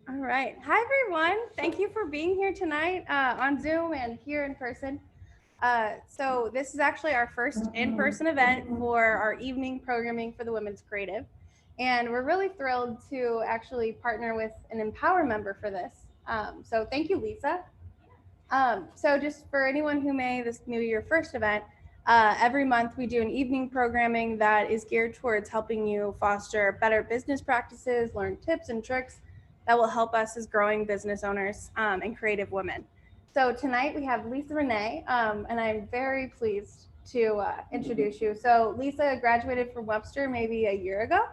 All right. Hi, everyone. Thank you for being here tonight on Zoom and here in person. So this is actually our first in-person event for our evening programming for the Women's Creative. And we're really thrilled to actually partner with an Empower member for this. So thank you, Lisa. So just for anyone who this may be your first event, every month we do an evening programming that is geared towards helping you foster better business practices, learn tips and tricks that will help us as growing business owners and creative women. So tonight we have Lisa Renee, and I'm very pleased to introduce you. So Lisa graduated from Webster maybe a year ago.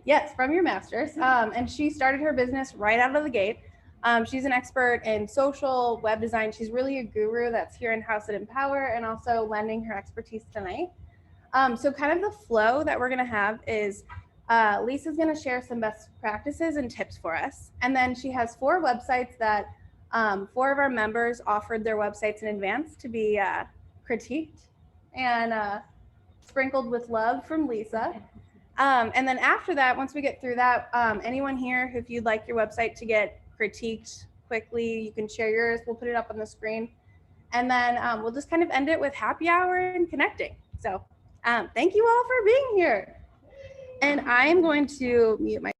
Yes, from your master's. And she started her business right out of the gate. She's an expert in social web design. She's really a guru that's here in house at Empower and also lending her expertise tonight. So kind of the flow that we're going to have is Lisa's going to share some best practices and tips for us. And then she has 4 websites that 4 of our members offered their websites in advance to be critiqued and sprinkled with love from Lisa. And then after that, once we get through that, anyone here, if you'd like your website to get critiqued quickly, you can share yours. We'll put it up on the screen. And then we'll just kind of end it with happy hour and connecting. So thank you all for being here. And I'm going to mute my.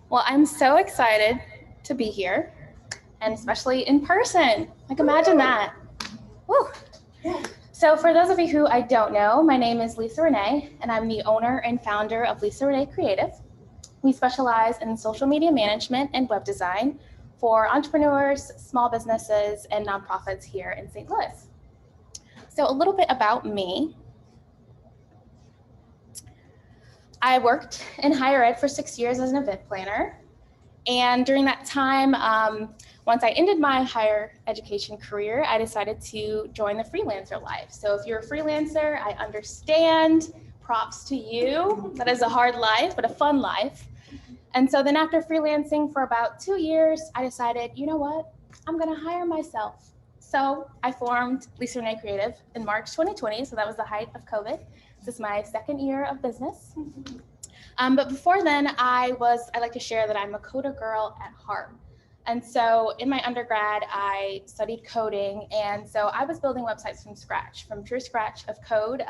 Well, I'm so excited to be here, and especially in person. Like, imagine that. Woo. So for those of you who I don't know, my name is Lisa Renee, and I'm the owner and founder of Lisa Renee Creative. We specialize in social media management and web design for entrepreneurs, small businesses, and nonprofits here in St. Louis. So a little bit about me. I worked in higher ed for 6 years as an event planner. And during that time, once I ended my higher education career, I decided to join the freelancer life. So if you're a freelancer, I understand, props to you. That is a hard life, but a fun life. And so then after freelancing for about 2 years, I decided, you know what, I'm gonna hire myself. So I formed Lisa Renee Creative in March 2020, so that was the height of COVID. This is my 2nd year of business. But before then, I like to share that I'm a coder girl at heart. And so in my undergrad, I studied coding. And so I was building websites from pure scratch of code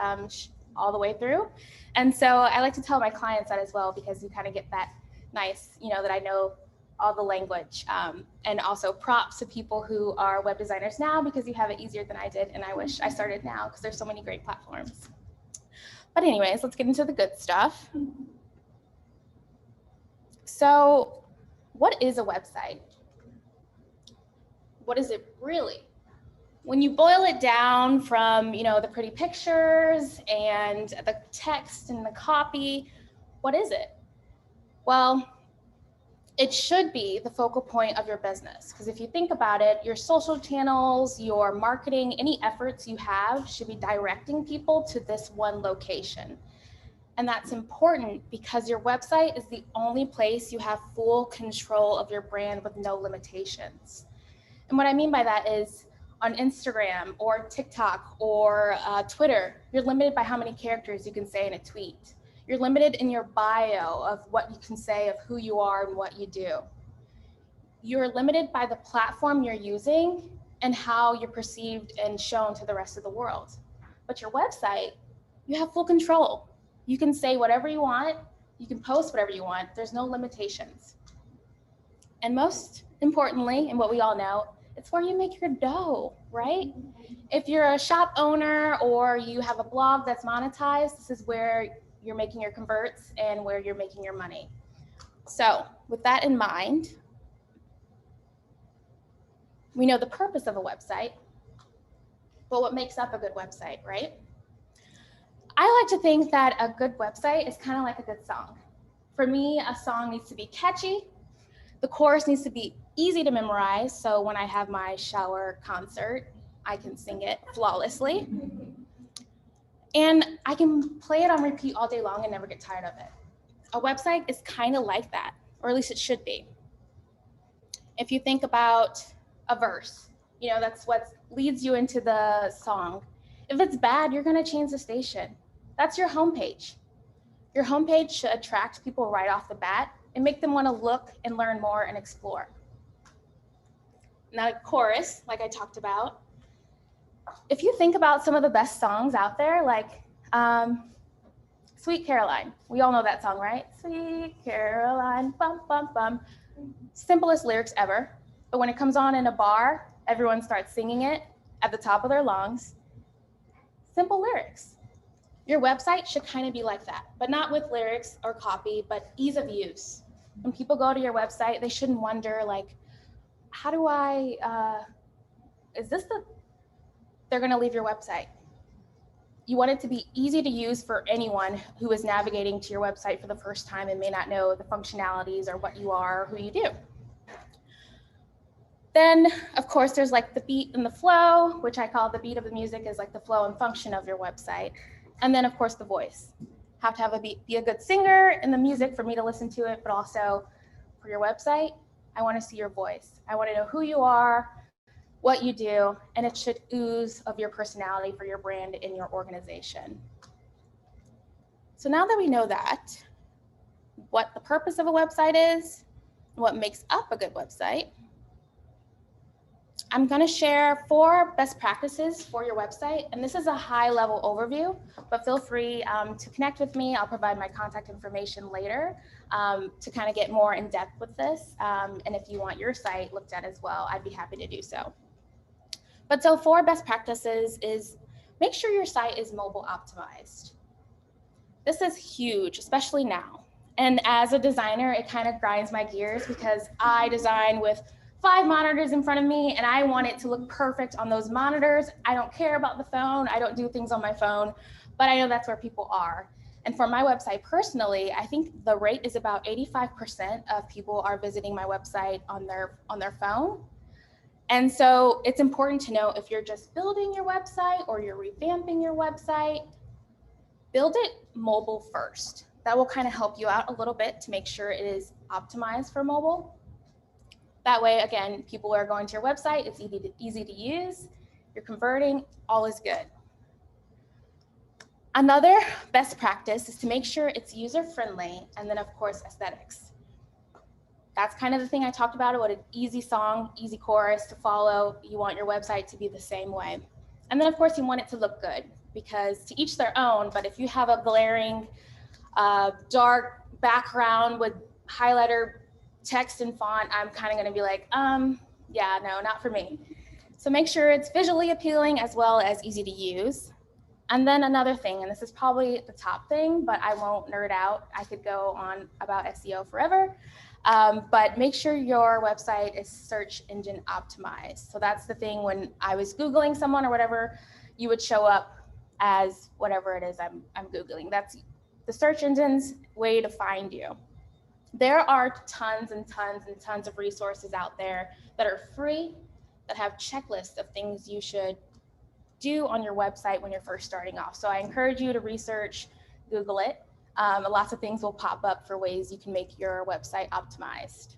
all the way through. And so I like to tell my clients that as well, because you kind of get that nice, that I know all the language. And also props to people who are web designers now, because you have it easier than I did. And I wish I started now, because there's so many great platforms. But anyways, let's get into the good stuff. So what is a website? What is it really? When you boil it down from, the pretty pictures and the text and the copy, what is it? Well, it should be the focal point of your business. Because if you think about it, your social channels, your marketing, any efforts you have should be directing people to this one location. And that's important because your website is the only place you have full control of your brand with no limitations. And what I mean by that is on Instagram or TikTok or Twitter, you're limited by how many characters you can say in a tweet. You're limited in your bio of what you can say of who you are and what you do. You're limited by the platform you're using and how you're perceived and shown to the rest of the world. But your website, you have full control. You can say whatever you want. You can post whatever you want. There's no limitations. And most importantly, and what we all know, it's where you make your dough, right? If you're a shop owner or you have a blog that's monetized, this is where you're making your converts and where you're making your money. So with that in mind, we know the purpose of a website, but what makes up a good website, right? I like to think that a good website is kind of like a good song. For me, a song needs to be catchy. The chorus needs to be easy to memorize, so when I have my shower concert, I can sing it flawlessly. And I can play it on repeat all day long and never get tired of it. A website is kind of like that, or at least it should be. If you think about a verse, that's what leads you into the song. If it's bad, you're going to change the station. That's your homepage. Your homepage should attract people right off the bat and make them want to look and learn more and explore. Now, chorus, like I talked about. If you think about some of the best songs out there, like Sweet Caroline. We all know that song, right? Sweet Caroline, bum, bum, bum. Simplest lyrics ever. But when it comes on in a bar, everyone starts singing it at the top of their lungs. Simple lyrics. Your website should kind of be like that, but not with lyrics or copy, but ease of use. When people go to your website, they shouldn't wonder, like, how do I, they're gonna leave your website. You want it to be easy to use for anyone who is navigating to your website for the first time and may not know the functionalities or what you are or who you do. Then, of course, there's like the beat and the flow, which I call the beat of the music is like the flow and function of your website. And then, of course, the voice. Have to have be a good singer in the music for me to listen to it, but also for your website, I want to see your voice. I want to know who you are, what you do, and it should ooze of your personality for your brand in your organization. So now that we know that, what the purpose of a website is, what makes up a good website, I'm going to share 4 best practices for your website. And this is a high-level overview, but feel free to connect with me. I'll provide my contact information later to kind of get more in depth with this. And if you want your site looked at as well, I'd be happy to do so. But so 4 best practices is make sure your site is mobile optimized. This is huge, especially now. And as a designer, it kind of grinds my gears because I design with 5 monitors in front of me and I want it to look perfect on those monitors. I don't care about the phone. I don't do things on my phone, but I know that's where people are. And for my website personally, I think the rate is about 85% of people are visiting my website on their phone. And so it's important to know if you're just building your website or you're revamping your website, build it mobile first. That will kind of help you out a little bit to make sure it is optimized for mobile. That way, again, people are going to your website, it's easy to use, you're converting, all is good. Another best practice is to make sure it's user-friendly, and then of course, aesthetics. That's kind of the thing I talked about an easy song, easy chorus to follow. You want your website to be the same way. And then of course you want it to look good because to each their own, but if you have a glaring dark background with highlighter text and font, I'm kind of gonna be like, yeah, no, not for me. So make sure it's visually appealing as well as easy to use. And then another thing, and this is probably the top thing, but I won't nerd out. I could go on about SEO forever. But make sure your website is search engine optimized. So that's the thing when I was Googling someone or whatever, you would show up as whatever it is I'm Googling. That's the search engine's way to find you. There are tons and tons and tons of resources out there that are free, that have checklists of things you should do on your website when you're first starting off. So I encourage you to research, Google it. Lots of things will pop up for ways you can make your website optimized.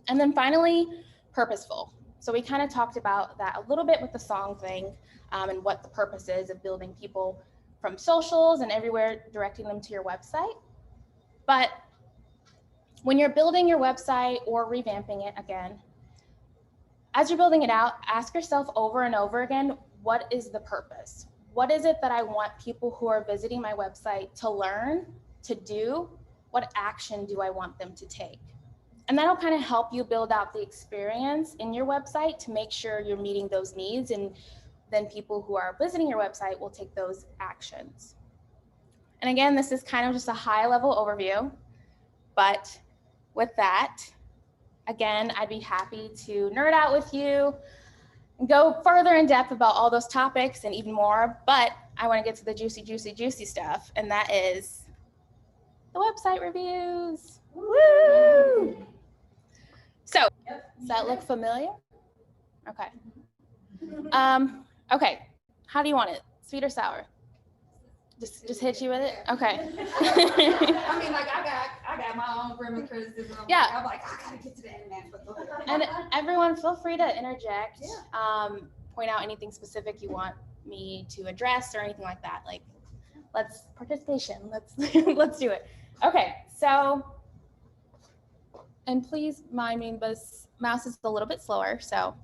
And then finally, purposeful. So we kind of talked about that a little bit with the song thing and what the purpose is of building people from socials and everywhere, directing them to your website. But when you're building your website or revamping it again, as you're building it out, ask yourself over and over again, what is the purpose? What is it that I want people who are visiting my website to learn, to do? What action do I want them to take? And that'll kind of help you build out the experience in your website to make sure you're meeting those needs, and then people who are visiting your website will take those actions. And again, this is kind of just a high-level overview, but with that, again, I'd be happy to nerd out with you and go further in depth about all those topics and even more, but I want to get to the juicy, juicy, juicy stuff, and that is the website reviews. Woo! So, does that look familiar? Okay. Okay, how do you want it? Sweet or sour? Just hit you with it? Okay. I mean, like, I got my own grim criticism. Yeah. I'm like, I gotta get to that man. And everyone, feel free to interject, point out anything specific you want me to address or anything like that. Like, let's let's do it. Okay, so, and please mind me, this mouse is a little bit slower, so,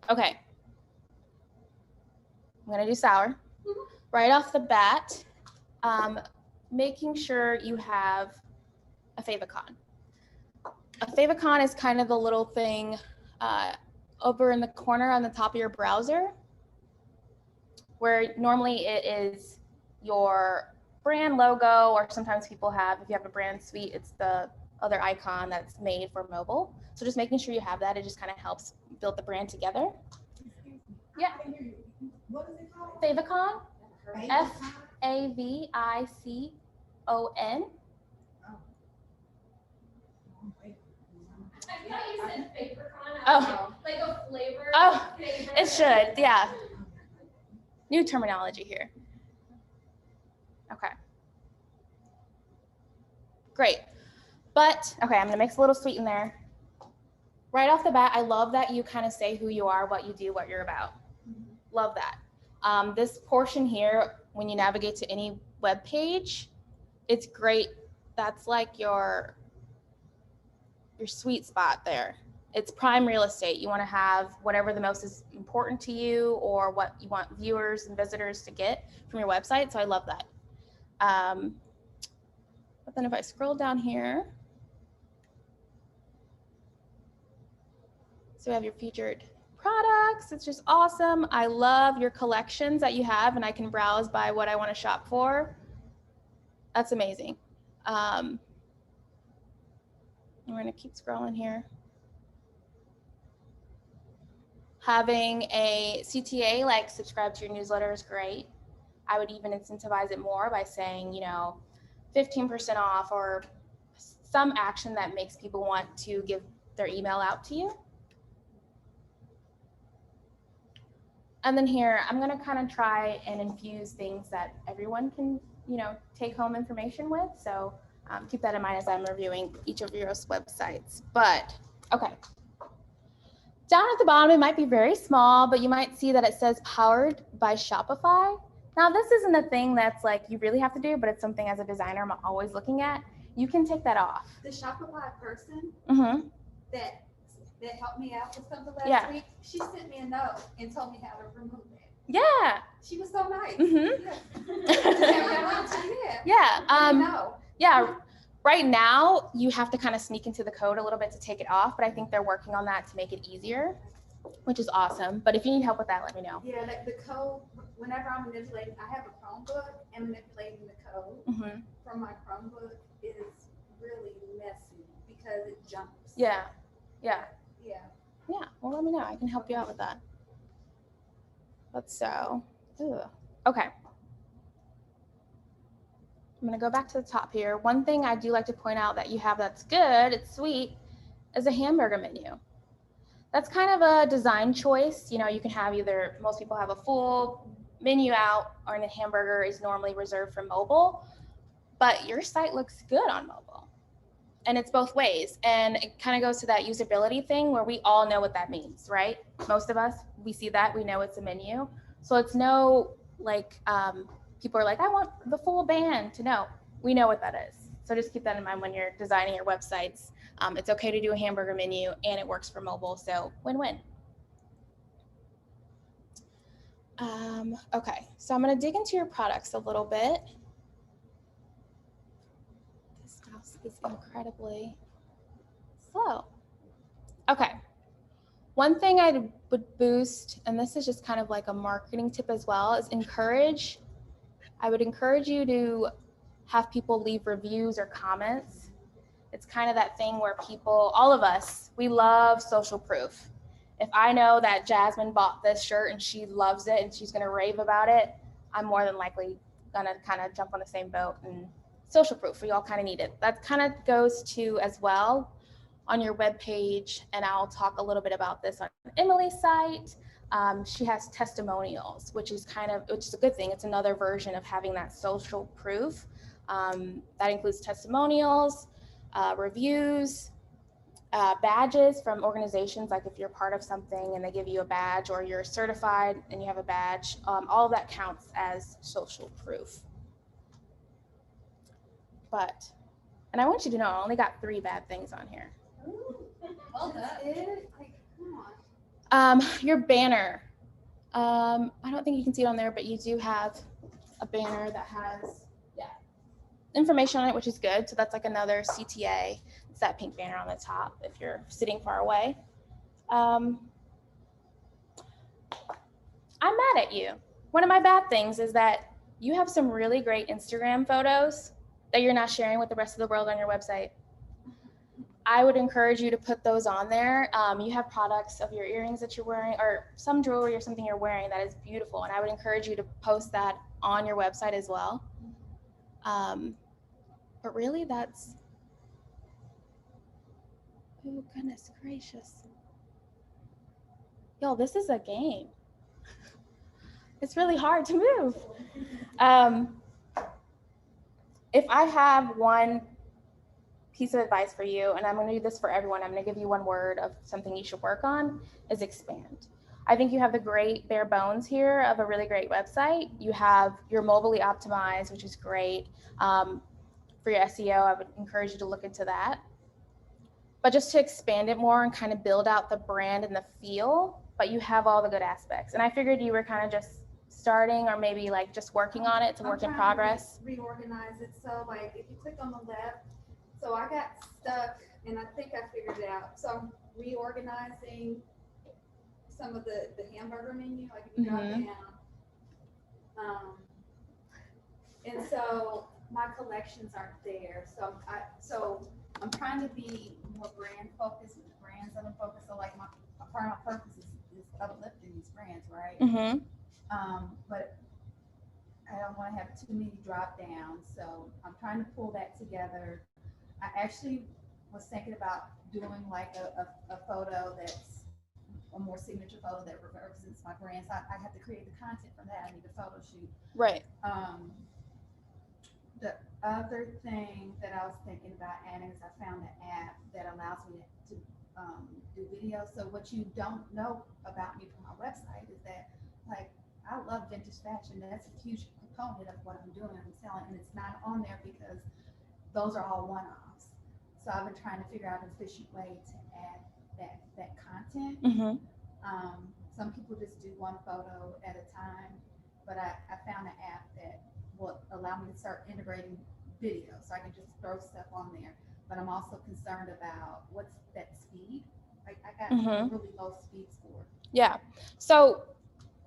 okay. I'm gonna do sour. Right off the bat, making sure you have a favicon. A favicon is kind of the little thing over in the corner on the top of your browser, where normally it is your brand logo, or sometimes people have, if you have a brand suite, it's the other icon that's made for mobile. So just making sure you have that, it just kind of helps build the brand together. Yeah. What is it called? Favicon, Favicon. I thought you said Favorcon. Oh. Like a flavor. Oh, flavor. it should, yeah. New terminology here. Okay. Great. But, okay, I'm gonna mix a little sweet in there. Right off the bat, I love that you kind of say who you are, what you do, what you're about. Love that. This portion here, when you navigate to any web page, it's great. That's like your sweet spot there. It's prime real estate. You want to have whatever the most is important to you, or what you want viewers and visitors to get from your website. So I love that. But then if I scroll down here, so we have your featured products. It's just awesome. I love your collections that you have, and I can browse by what I want to shop for. That's amazing. We're going to keep scrolling here. Having a CTA, like subscribe to your newsletter, is great. I would even incentivize it more by saying, 15% off, or some action that makes people want to give their email out to you. And then here, I'm going to kind of try and infuse things that everyone can, take home information with. So keep that in mind as I'm reviewing each of your websites. But, okay. Down at the bottom, it might be very small, but you might see that it says powered by Shopify. Now, this isn't a thing that's like you really have to do, but it's something as a designer I'm always looking at. You can take that off. The Shopify person Mm-hmm. that helped me out with something last Yeah. week, she sent me a note and told me how to remove it. Yeah. She was so nice. Mm-hmm. Yeah. Yeah. Yeah. Right now, you have to kind of sneak into the code a little bit to take it off, but I think they're working on that to make it easier, which is awesome. But if you need help with that, let me know. Yeah, like the code, whenever I'm manipulating, I have a Chromebook, and manipulating the code Mm-hmm. from my Chromebook is really messy because it jumps. Yeah. Yeah. Yeah. Yeah. Well, let me know. I can help you out with that. But so, okay. I'm going to go back to the top here. One thing I do like to point out that you have that's good, it's sweet, is a hamburger menu. That's kind of a design choice. You can have either, most people have a full menu out, or the hamburger is normally reserved for mobile, but your site looks good on mobile. And it's both ways. And it kind of goes to that usability thing where we all know what that means, right? Most of us, we see that, we know it's a menu. So it's no like, people are like, I want the full band to know. We know what that is. So just keep that in mind when you're designing your websites. It's okay to do a hamburger menu, and it works for mobile. So win-win. Okay, so I'm going to dig into your products a little bit. This mouse is incredibly slow. Okay. One thing I would boost, and this is just kind of like a marketing tip as well, is I would encourage you to have people leave reviews or comments. It's kind of that thing where people, all of us, we love social proof. If I know that Jasmine bought this shirt and she loves it and she's going to rave about it, I'm more than likely going to kind of jump on the same boat. And social proof, we all kind of need it. That kind of goes to as well on your webpage, and I'll talk a little bit about this on Emily's site. She has testimonials, which is a good thing. It's another version of having that social proof. That includes testimonials, reviews, badges from organizations, like if you're part of something and they give you a badge, or you're certified and you have a badge, all of that counts as social proof. But, and I want you to know, I only got 3 bad things on here. Well, that's it. Like, come on. Your banner. I don't think you can see it on there, but you do have a banner that has, information on it, which is good. So that's like another CTA. It's that pink banner on the top if you're sitting far away. I'm mad at you. One of my bad things is that you have some really great Instagram photos that you're not sharing with the rest of the world on your website. I would encourage you to put those on there. You have products of your earrings that you're wearing, or some jewelry or something you're wearing that is beautiful, and I would encourage you to post that on your website as well. But really, that's, oh goodness gracious. Yo, this is a game. It's really hard to move. If I have one piece of advice for you, and I'm going to do this for everyone, I'm going to give you one word of something you should work on, is expand. I think you have the great bare bones here of a really great website. You have your mobilely optimized, which is great. For your SEO, I would encourage you to look into that. But just to expand it more and kind of build out the brand and the feel, but you have all the good aspects. And I figured you were kind of just starting, or maybe like just working on it. It's a work in progress. Reorganize it. So like if you click on the left, so I got stuck and I think I figured it out. So I'm reorganizing some of the hamburger menu, like if you drop down. And so my collections aren't there. So I'm trying to be more brand focused with the brands that I'm focused. So like my part of my purpose is uplifting these brands, right? Mm-hmm. But I don't want to have too many drop downs. So I'm trying to pull that together. I actually was thinking about doing like a photo that's a more signature photo that represents my brand. So I have to create the content for that. I need a photo shoot. Right. The other thing that I was thinking about adding is I found an app that allows me to do videos. So what you don't know about me from my website is that, like, I love vintage fashion. That's a huge component of what I'm doing. I'm selling, and it's not on there because those are all one-offs. So I've been trying to figure out an efficient way to add that content. Mm-hmm. Some people just do one photo at a time, but I found an app that will allow me to start integrating video, so I can just throw stuff on there. But I'm also concerned about what's that speed. Like I got really low speed score. Yeah. So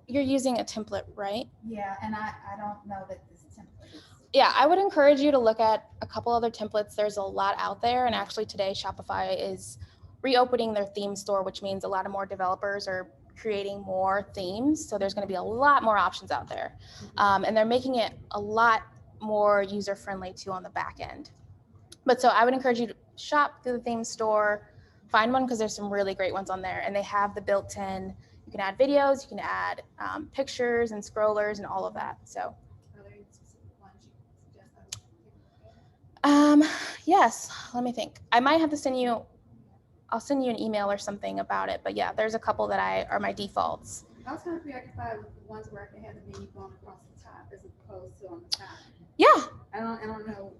you're using a template, right? Yeah, and I don't know that this template is. Yeah, I would encourage you to look at a couple other templates. There's a lot out there, and actually today Shopify is reopening their theme store, which means a lot of more developers are creating more themes. So there's going to be a lot more options out there. And they're making it a lot more user-friendly too on the back end. But so I would encourage you to shop through the theme store, find one, because there's some really great ones on there. And they have the built-in, you can add videos, you can add pictures and scrollers and all of that. So Are there any specific ones you suggest? yes, let me think. I might have to send you, I'll send you an email or something about it. But yeah, there's a couple that are my defaults. I was kind of preoccupied with the ones where I can have the menu going across the top as opposed to on the top. Yeah. I don't know.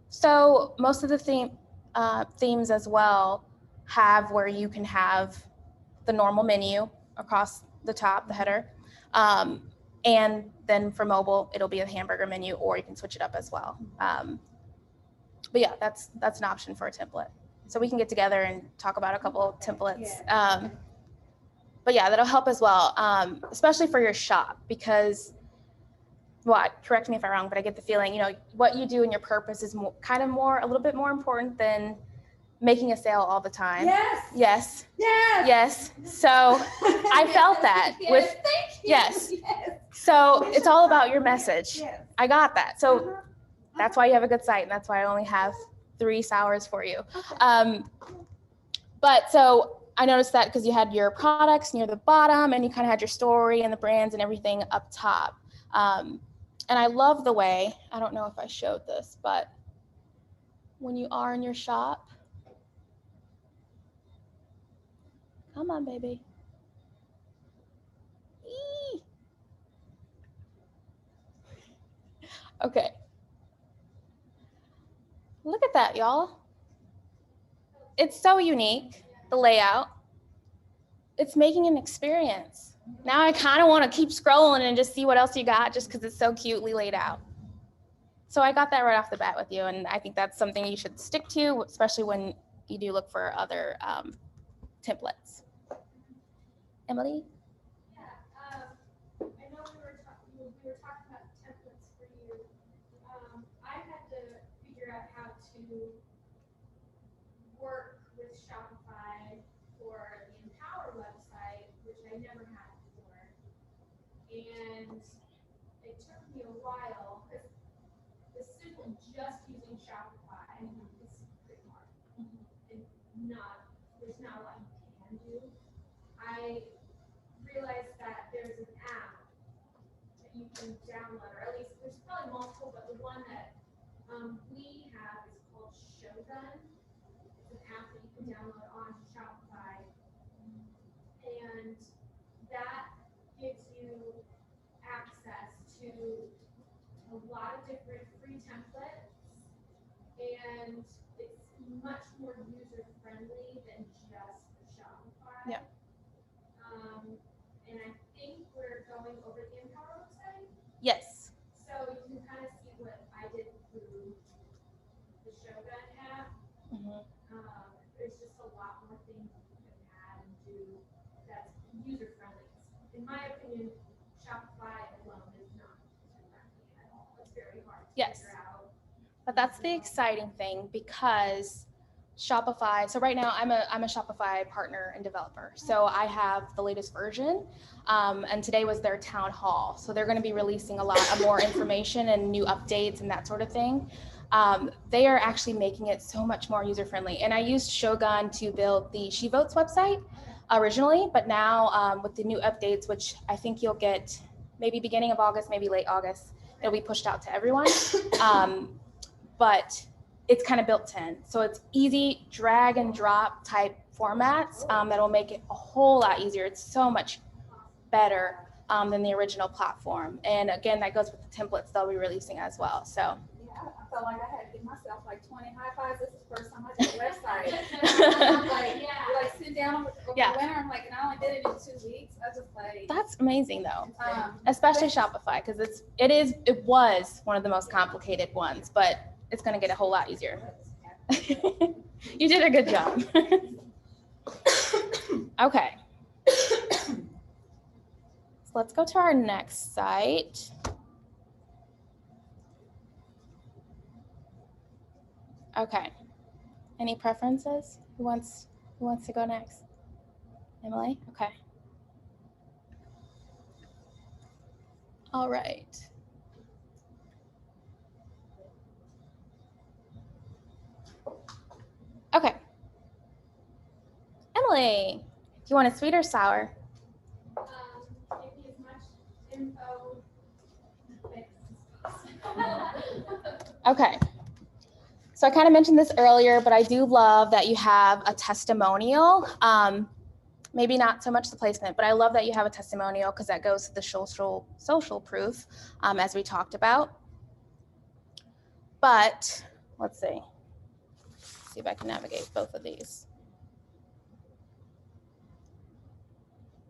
So most of the themes as well have where you can have the normal menu across the top, the header. And then for mobile, it'll be a hamburger menu, or you can switch it up as well. But yeah, that's an option for a template. So we can get together and talk about a couple of templates. Yeah. But yeah, that'll help as well, especially for your shop, because, well, correct me if I'm wrong, but I get the feeling, you know, what you do and your purpose is a little bit more important than making a sale all the time. Yes. Yes. Yes. Yes. So I felt that Yes, with, thank you. yes. Yes. So it's all about your message. Yes. I got that. So Uh-huh. that's why you have a good site, and that's why I only have 3 sours for you. But so I noticed that because you had your products near the bottom, and you kind of had your story and the brands and everything up top. And I love the way, I don't know if I showed this, but when you are in your shop, Come on, baby. Eee. Okay. Look at that, y'all. It's so unique, the layout. It's making an experience. Now I kind of want to keep scrolling and just see what else you got just because it's so cutely laid out. So I got that right off the bat with you, and I think that's something you should stick to, especially when you do look for other templates. Emily? Yeah, I know we were talking about templates for you. I had to figure out how to work with Shopify for the Empower website, which I never had before. And it took me a while, because the simple just using Shopify is pretty hard. And there's not a lot you can do. I realized that there's an app that you can download, or at least there's probably multiple, but the one that we have is called Shogun. It's an app that you can download on Shopify, and that gives you access to a lot of different free templates, and it's much more user friendly than just Shopify. Yeah. And I think we're going over the Empower website, Yes. so you can kind of see what I did through the Shogun app. Mhm. There's just a lot more things you can add and do that's user friendly. In my opinion, Shopify alone is not user friendly at all. It's very hard to Yes. figure out. But that's the exciting thing because Shopify, so right now I'm a Shopify partner and developer. So I have the latest version, and today was their town hall. So they're going to be releasing a lot of more information and new updates and that sort of thing. They are actually making it so much more user friendly. And I used Shogun to build the She Votes website originally, but now with the new updates, which I think you'll get maybe beginning of August, maybe late August, it'll be pushed out to everyone. But it's kind of built in. So it's easy drag and drop type formats that'll make it a whole lot easier. It's so much better than the original platform. And again, that goes with the templates they'll be releasing as well. So Yeah, I felt like I had to give myself like 20 high fives. This is the first time I did a website. like sit down over Yeah. the winter. I'm like, and I only did it in 2 weeks. I was like, that's amazing though, um, especially Shopify, because it was one of the most complicated ones, but it's going to get a whole lot easier. You did a good job. Okay. So let's go to our next site. Okay. Any preferences? Who wants to go next? Emily? Okay. All right. Okay. Emily, do you want a sweet or sour? Give me as much info as possible. Okay. So I kind of mentioned this earlier, but I do love that you have a testimonial. Maybe not so much the placement, but I love that you have a testimonial because that goes to the social proof, as we talked about. But let's see if I can navigate both of these.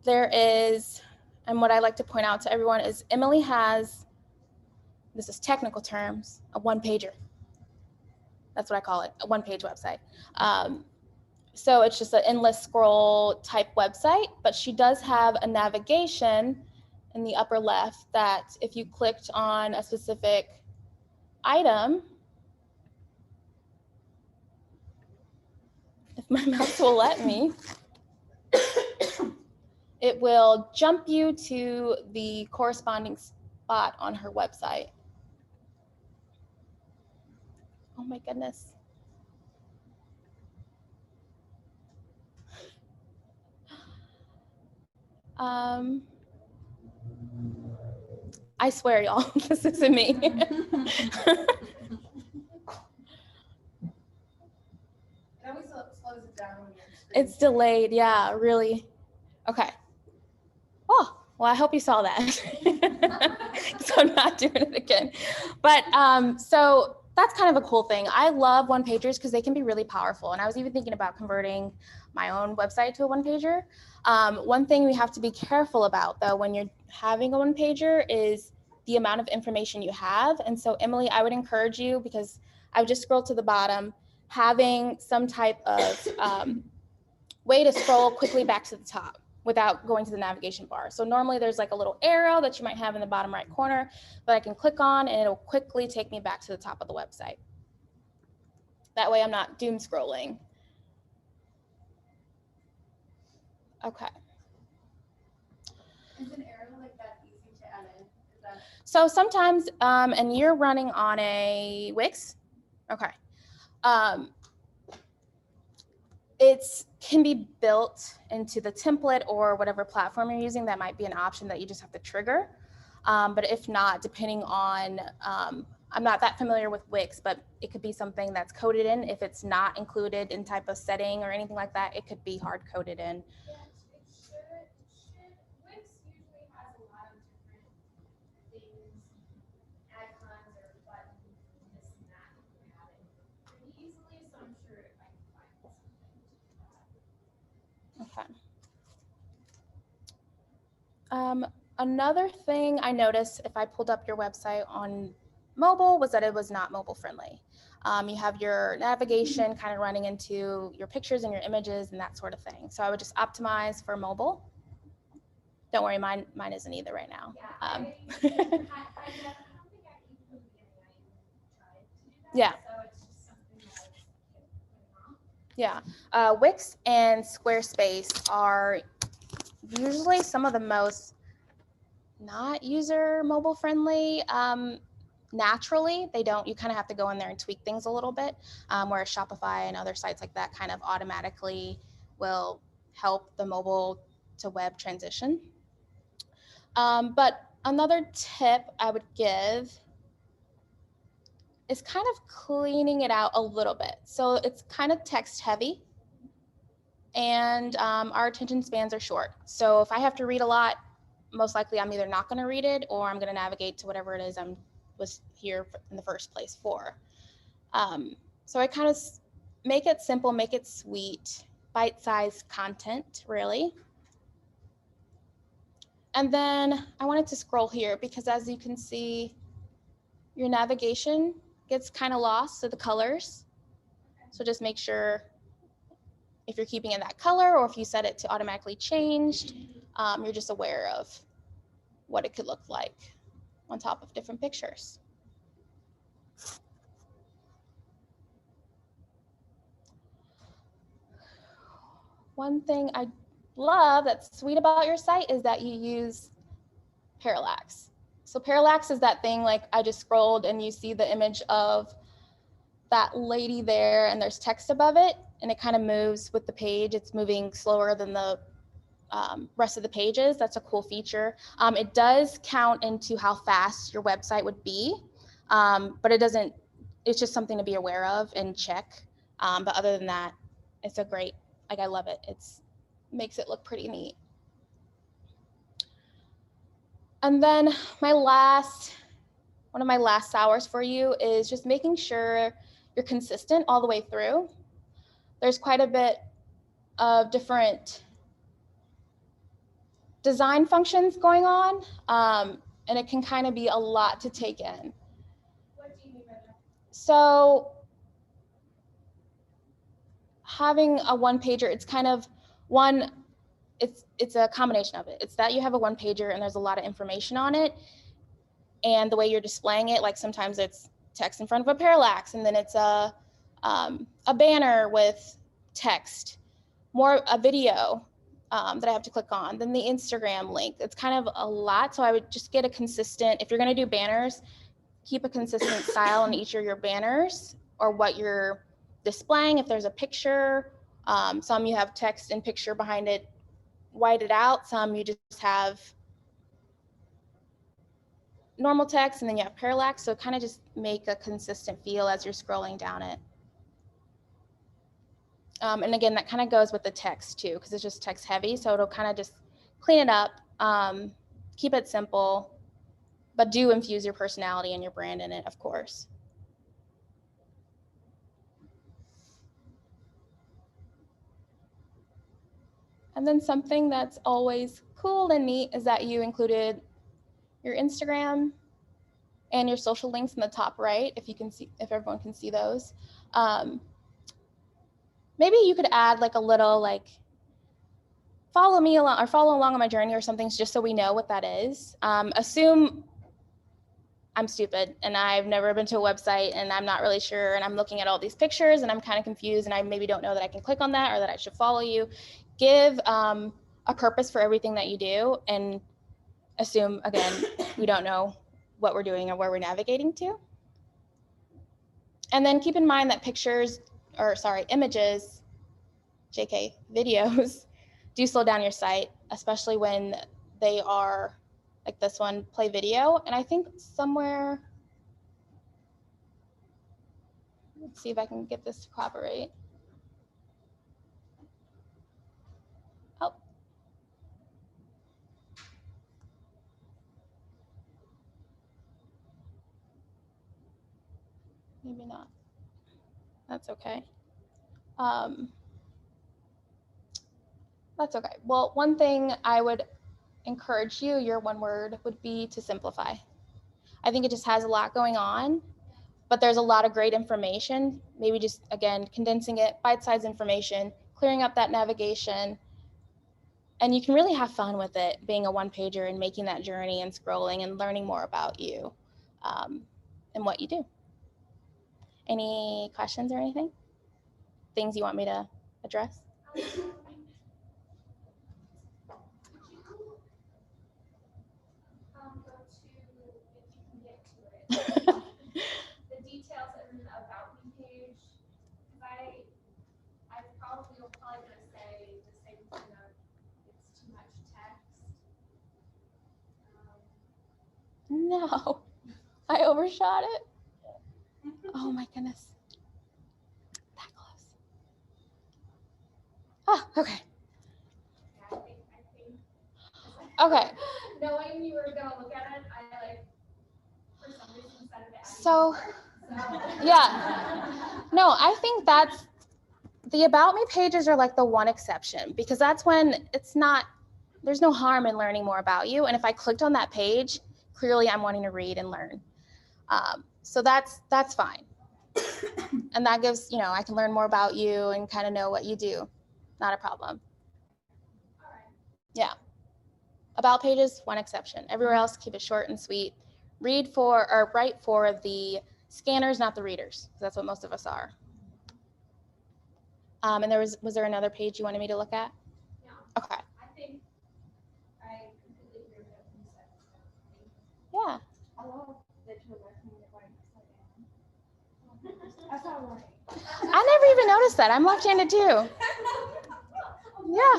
There is, and what I like to point out to everyone is Emily has, this is technical terms, a one-pager. That's what I call it, a one-page website. So it's just an endless scroll type website, but she does have a navigation in the upper left that if you clicked on a specific item, if my mouse will let me, it will jump you to the corresponding spot on her website. Oh my goodness. I swear, y'all, this isn't me. It always slows it down when you're It's delayed. Yeah, really. Okay. Oh, well, I hope you saw that. So I'm not doing it again. But so that's kind of a cool thing. I love one pagers because they can be really powerful. And I was even thinking about converting my own website to a one pager. One thing we have to be careful about though, when you're having a one pager is the amount of information you have. And so Emily, I would encourage you, because I would just scroll to the bottom, having some type of way to scroll quickly back to the top without going to the navigation bar. So normally there's like a little arrow that you might have in the bottom right corner, but I can click on and it'll quickly take me back to the top of the website. That way I'm not doom scrolling. Okay. Is an arrow like that easy to add in? Is that So sometimes, and you're running on a Wix? Okay. It can be built into the template or whatever platform you're using. That might be an option that you just have to trigger. But if not, depending on, I'm not that familiar with Wix, but it could be something that's coded in. If it's not included in type of setting or anything like that, it could be hard coded in. Yeah, it should. Wix usually has a lot of different things, icons or buttons, and this and that. You can have it pretty easily, so I'm sure I can find something to do that. Okay. Another thing I noticed if I pulled up your website on mobile was that it was not mobile friendly. You have your navigation kind of running into your pictures and your images and that sort of thing. So I would just optimize for mobile. Don't worry, mine isn't either right now. Yeah, I don't think at the beginning I even tried to do that. Yeah. So it's just something that I just kept putting off. Yeah, Wix and Squarespace are usually some of the most not user mobile friendly. Naturally, they don't, you kind of have to go in there and tweak things a little bit, whereas Shopify and other sites like that kind of automatically will help the mobile to web transition. But another tip I would give is kind of cleaning it out a little bit. So it's kind of text heavy, and our attention spans are short. So if I have to read a lot, most likely I'm either not going to read it or I'm going to navigate to whatever it is I was here in the first place for. So I kind of make it simple, make it sweet, bite-sized content, really. And then I wanted to scroll here because as you can see, your navigation gets kind of lost to the colors. So just make sure if you're keeping in that color or if you set it to automatically changed, you're just aware of what it could look like on top of different pictures. One thing I love that's sweet about your site is that you use parallax. So parallax is that thing like I just scrolled and you see the image of that lady there and there's text above it and it kind of moves with the page. It's moving slower than the rest of the pages. That's a cool feature. It does count into how fast your website would be, but it doesn't, it's just something to be aware of and check. But other than that, it's a great, like I love it. It's makes it look pretty neat. And then one of my last hours for you is just making sure you're consistent all the way through. There's quite a bit of different design functions going on, and it can kind of be a lot to take in. What do you mean by that? So having a one pager, it's kind of one, it's a combination of it. It's that you have a one pager and there's a lot of information on it, and the way you're displaying it, like sometimes it's text in front of a parallax, and then it's a banner with text, more a video that I have to click on, then the Instagram link. It's kind of a lot, so I would just get a consistent, if you're gonna do banners, keep a consistent style in each of your banners or what you're displaying. If there's a picture, some you have text and picture behind it, whited out, some you just have normal text and then you have parallax, so kind of just make a consistent feel as you're scrolling down it. And again, that kind of goes with the text too, because it's just text heavy. So it'll kind of just clean it up, keep it simple, but do infuse your personality and your brand in it, of course. And then something that's always cool and neat is that you included your Instagram and your social links in the top right, if you can see, if everyone can see those. Maybe you could add like a little like follow me along or follow along on my journey or something, just so we know what that is. Assume I'm stupid and I've never been to a website and I'm not really sure and I'm looking at all these pictures and I'm kind of confused and I maybe don't know that I can click on that or that I should follow you. Give a purpose for everything that you do and assume, again, we don't know what we're doing or where we're navigating to. And then keep in mind that images, JK, videos, do slow down your site, especially when they are like this one, play video. And I think somewhere, let's see if I can get this to cooperate. Oh. Maybe not. That's okay. That's okay. Well, one thing I would encourage you, your one word would be to simplify. I think it just has a lot going on, but there's a lot of great information. Maybe just, again, condensing it, bite-sized information, clearing up that navigation, and you can really have fun with it, being a one-pager and making that journey and scrolling and learning more about you and what you do. Any questions or anything? Things you want me to address? The details in the about me page, because I probably will probably gonna say the same thing of it's too much text. No, I overshot it. Oh my goodness. That close. Ah, okay. Yeah, I think. Okay. Knowing you were gonna look at it, I like for some reason said it. So, yeah. No, I think that's the about me pages are like the one exception, because that's when there's no harm in learning more about you. And if I clicked on that page, clearly I'm wanting to read and learn. So that's fine. And that gives, I can learn more about you and kind of know what you do. Not a problem. All right. Yeah. About pages, one exception. Everywhere else, keep it short and sweet. Write for the scanners, not the readers, because that's what most of us are. And was there another page you wanted me to look at? No. Okay. I think I completely agree with what you said. Yeah. I love that you're working it right upside down. That's all right. I never even noticed that. I'm left-handed too. Yeah.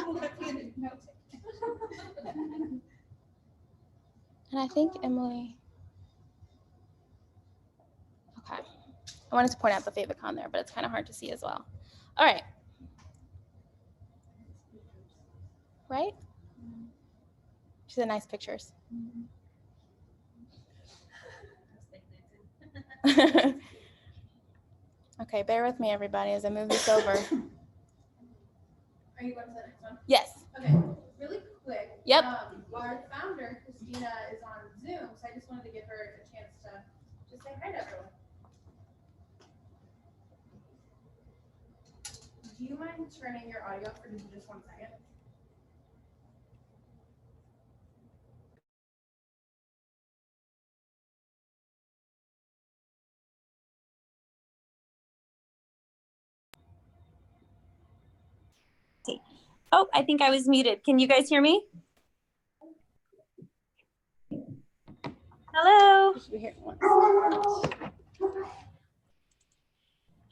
And I think Emily. Okay. I wanted to point out the favicon there, but it's kind of hard to see as well. All right. Right? She's had nice pictures. Okay, bear with me, everybody, as I move this over. Are you going to the next one? Yes. Okay, really quick. Yep. Our founder, Christina, is on Zoom, so I just wanted to give her a chance to just say hi to everyone. Do you mind turning your audio off for just 1 second? Oh, I think I was muted. Can you guys hear me? Hello.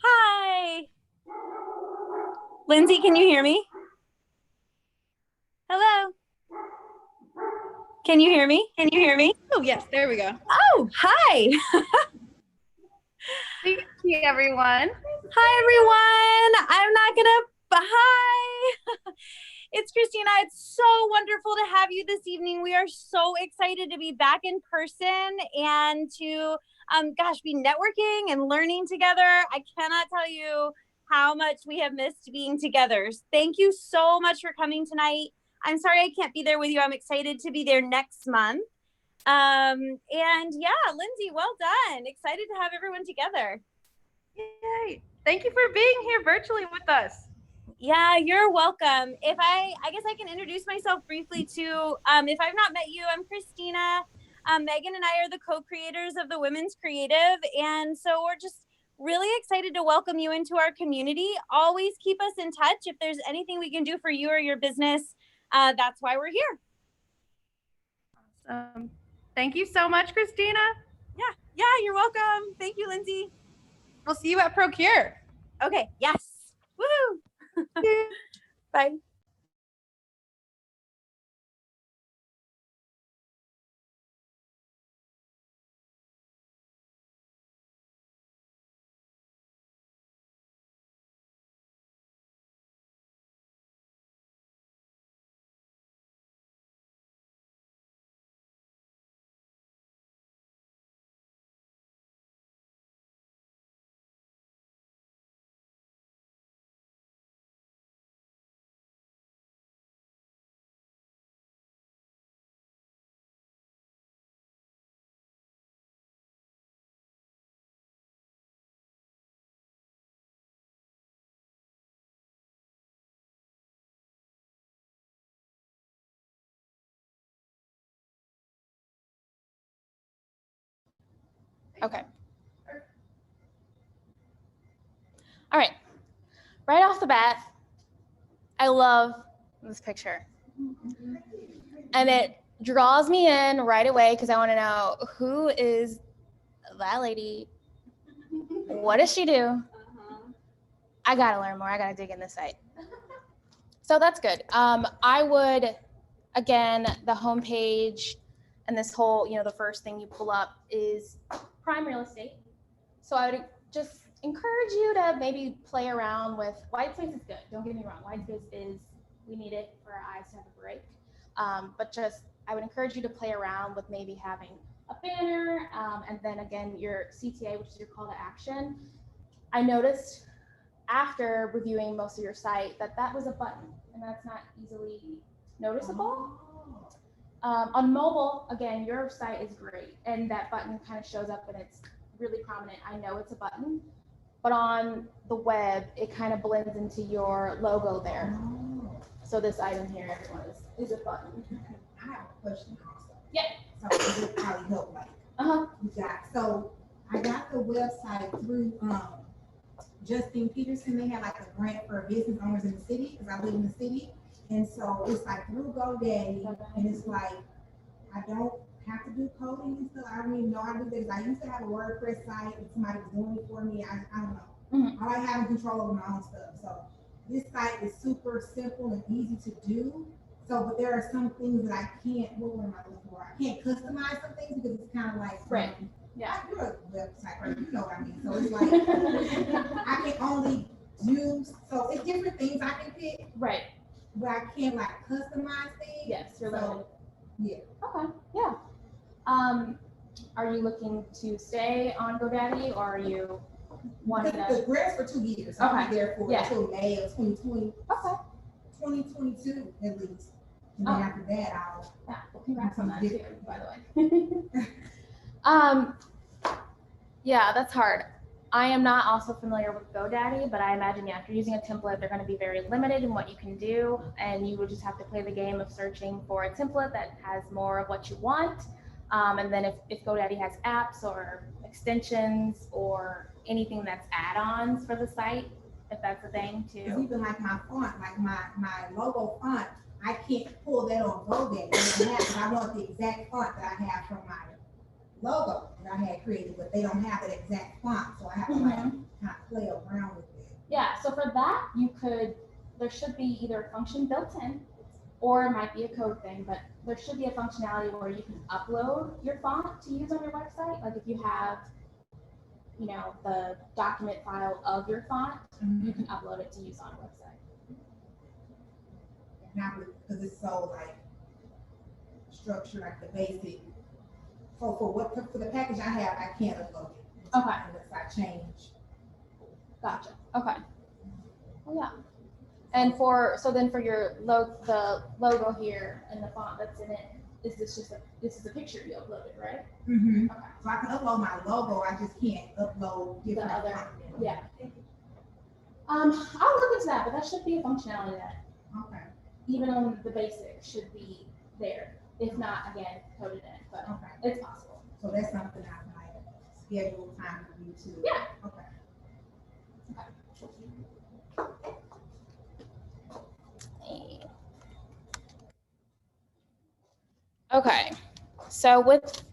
Hi. Lindsay, can you hear me? Hello. Can you hear me? Can you hear me? Oh, yes, there we go. Oh, hi. Thank you, everyone. Hi, everyone. I'm not going to But hi, it's Christina. It's so wonderful to have you this evening. We are so excited to be back in person and to, be networking and learning together. I cannot tell you how much we have missed being together. Thank you so much for coming tonight. I'm sorry I can't be there with you. I'm excited to be there next month. And yeah, Lindsay, well done. Excited to have everyone together. Yay. Thank you for being here virtually with us. Yeah, you're welcome. If I guess I can introduce myself briefly too. If I've not met you, I'm Christina. Megan and I are the co-creators of the Women's Creative. And so we're just really excited to welcome you into our community. Always keep us in touch. If there's anything we can do for you or your business, that's why we're here. Awesome. Thank you so much, Christina. Yeah, you're welcome. Thank you, Lindsay. We'll see you at Procure. Okay, yes. Woo! Bye. Okay. All right. Right off the bat, I love this picture. And it draws me in right away because I want to know, who is that lady? What does she do? I got to learn more. I got to dig in this site. So that's good. I would, again, the homepage and this whole, the first thing you pull up is prime real estate. So I would just encourage you to maybe play around with white space. Is good. Don't get me wrong. White space is, we need it for our eyes to have a break. But just, I would encourage you to play around with maybe having a banner, and then again, your CTA, which is your call to action. I noticed after reviewing most of your site that was a button, and that's not easily noticeable. On mobile, again, your site is great, and that button kind of shows up and it's really prominent. I know it's a button, but on the web, it kind of blends into your logo there. So this item here, everyone, is a button. I have a question also. Yeah. So this will probably help, like, you got, so I got the website through Justine Peterson. They have like a grant for business owners in the city, because I live in the city. And so it's like through GoDaddy, and it's like, I don't have to do coding and stuff. I don't even know how to do this. I used to have a WordPress site and somebody was doing it for me. I don't know. I like having control over my own stuff. So this site is super simple and easy to do. So, but there are some things that I can't, what am I looking for? I can't customize some things because it's kind of like, Right. Yeah. I do a website, right? You know what I mean? So it's like, I can only do, so it's different things I can pick, Right. but I can't like customize things. Yes, you're So, limited. yeah. Okay. Yeah. Are you looking to stay on GoDaddy, or are you wanting The to? grant's for 2 years. I'll Okay. be there for Yeah. until May of 2020, Okay. 2022 at least. And then after that, I'll. Yeah. Well, congrats on that too, by the way. Yeah, that's hard. I am not also familiar with GoDaddy, but I imagine, yeah, if you're using a template, they're going to be very limited in what you can do, and you would just have to play the game of searching for a template that has more of what you want. And then if GoDaddy has apps or extensions or anything that's add-ons for the site, if that's a thing Because too. even like my font, like my logo font, I can't pull that on GoDaddy. I want the exact font that I have from my logo that I had created, but they don't have that exact font, so I have to like kind of play around with it. Yeah, so for that, there should be either a function built in, or it might be a code thing, but there should be a functionality where you can upload your font to use on your website. Like if you have, the document file of your font, you can upload it to use on a website. not because it's so like structured, like the basic. So for the package I have, I can't upload it. Okay. Unless I change. Gotcha. Okay. Oh yeah. And then for your the logo here and the font that's in it, this is a picture you uploaded, right? Mm-hmm. Okay. So I can upload my logo, I just can't upload different other- content. Yeah. I'll look into that, but that should be a functionality that Okay, even on the basic should be there. If not, again, coded in, but okay. it's possible. So that's something I might schedule time for you to. Yeah. Okay. Okay, so with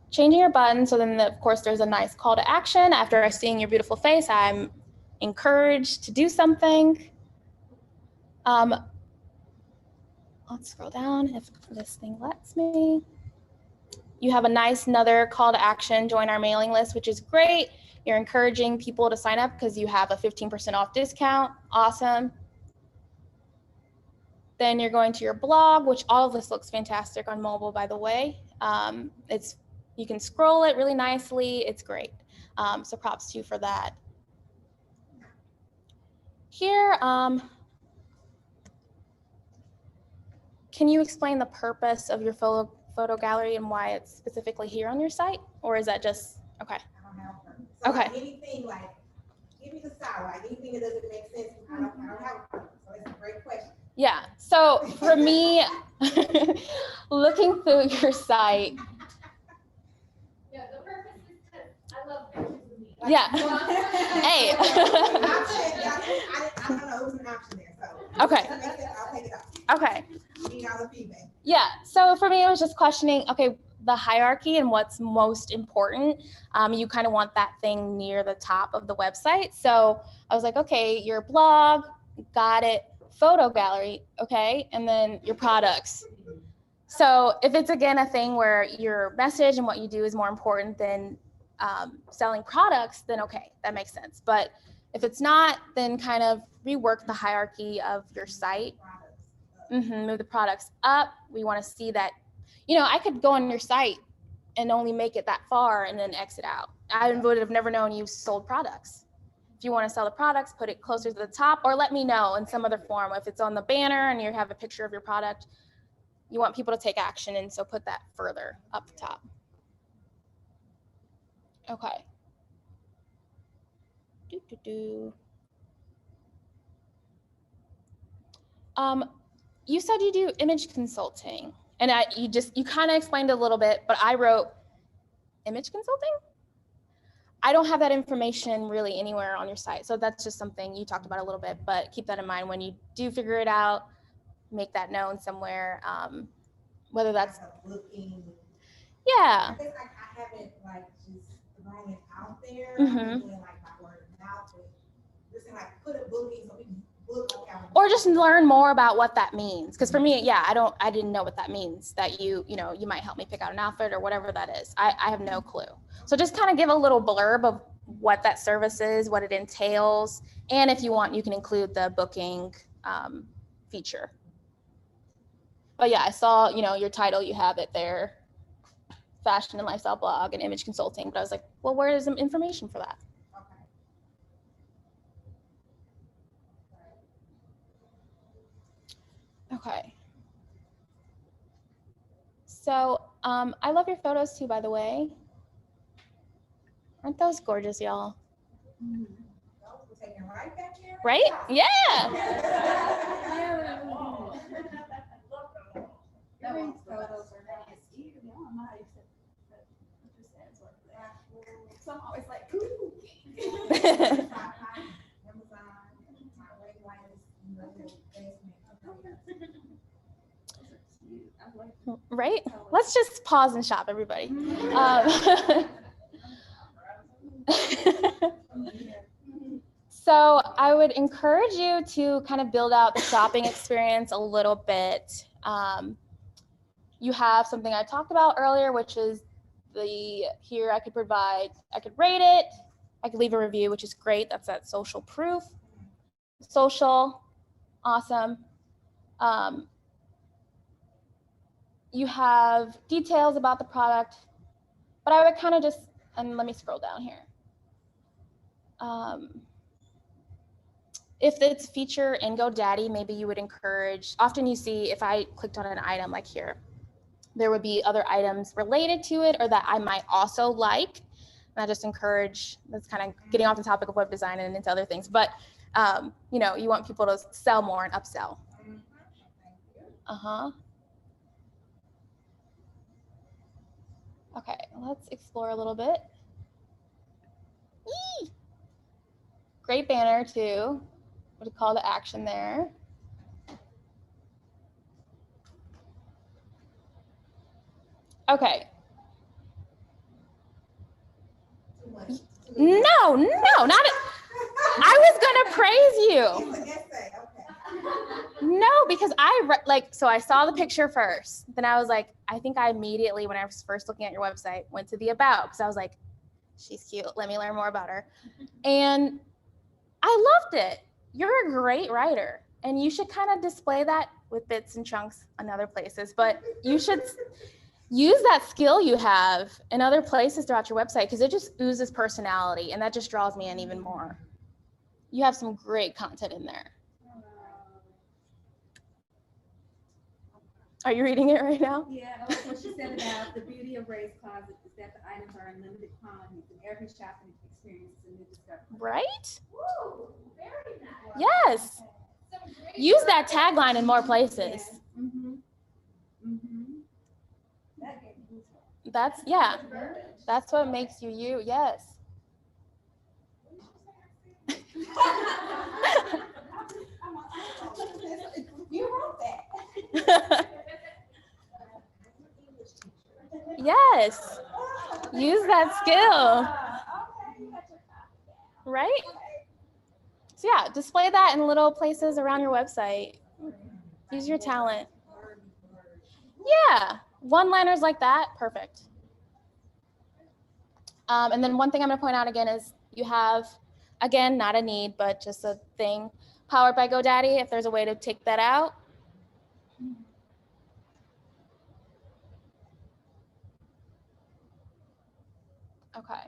changing your button, so then of course there's a nice call to action. After seeing your beautiful face, I'm encouraged to do something. Let's scroll down if this thing lets me. You have a nice another call to action, join our mailing list, which is great. You're encouraging people to sign up because you have a 15% off discount. Awesome. Then you're going to your blog, which all of this looks fantastic on mobile, by the way. You can scroll it really nicely. It's great. So props to you for that. Here, can you explain the purpose of your photo gallery and why it's specifically here on your site? Or is that just, okay. I don't have one. So Okay. like anything like, give me the style, like anything that doesn't make sense, I don't have a purpose. So it's a great question. Yeah, so for me, looking through your site, Yeah, the purpose is because I love pictures of me. yeah. Hey. I don't know, it was an option there, so. Okay. If it makes sense, I'll take it off. Okay. Need all the feedback. Yeah, so for me, I was just questioning, okay, the hierarchy and what's most important. You kind of want that thing near the top of the website. So I was like, okay, your blog, got it, photo gallery, okay, and then your products. So if it's again a thing where your message and what you do is more important than selling products, then okay, that makes sense. But if it's not, then kind of rework the hierarchy of your site. Move the products up. We want to see that, I could go on your site and only make it that far and then exit out. I would have never known you sold products. If you want to sell the products, put it closer to the top or let me know in some other form. If it's on the banner and you have a picture of your product, you want people to take action. And so put that further up the top. Okay. You said you do image consulting, and you kind of explained a little bit, but I wrote image consulting. I don't have that information really anywhere on your site, so that's just something you talked about a little bit. But keep that in mind when you do figure it out. Make that known somewhere, whether that's Looking. yeah. I guess I haven't like just thrown it out there. Mhm. I'm doing like my word of mouth, but just like put a booking so we can book. Or just learn more about what that means. Because for me, yeah, I didn't know what that means, that you might help me pick out an outfit or whatever that is. I have no clue. So just kind of give a little blurb of what that service is, what it entails. And if you want, you can include the booking feature. But yeah, I saw, your title, you have it there, fashion and lifestyle blog and image consulting. But I was like, well, where is the information for that? Okay. So I love your photos too, by the way. Aren't those gorgeous, y'all? Right? Yeah. So I'm always like, ooh. Right? Let's just pause and shop, everybody. So I would encourage you to kind of build out the shopping experience a little bit. You have something I talked about earlier, which is here I could rate it, I could leave a review, which is great. That's that social proof. Social, awesome. You have details about the product, but I would kind of just, and let me scroll down here. If it's feature in GoDaddy, maybe you would encourage, often you see if I clicked on an item like here, there would be other items related to it or that I might also like. And I just encourage, that's kind of getting off the topic of web design and into other things, but you know, you want people to sell more and upsell. Okay, let's explore a little bit. Yee! Great banner too. What a call to action there. Okay. No, not it. I was gonna praise you. It's an essay, okay. No, because so I saw the picture first. Then I was like, I think I immediately, when I was first looking at your website, went to the about because I was like, she's cute. Let me learn more about her. And I loved it. You're a great writer. And you should kind of display that with bits and chunks in other places. But you should use that skill you have in other places throughout your website because it just oozes personality and that just draws me in even more. You have some great content in there. Are you reading it right now? Yeah, what she said about the beauty of Ray's Closet is that the items are in limited quantities and every shopping experience is a new discovery. Right? Woo, very nice. Yes. Some great Use that tagline in more places. Mm-hmm. Mm-hmm. That gave me goosebumps. That's, yeah, that's what makes you you. Yes. You wrote that. Yes. Use that skill. Right? So yeah, display that in little places around your website. Use your talent. Yeah, one-liners like that, perfect. And then one thing I'm going to point out again is you have, again, not a need, but just a thing, powered by GoDaddy, if there's a way to take that out. Okay.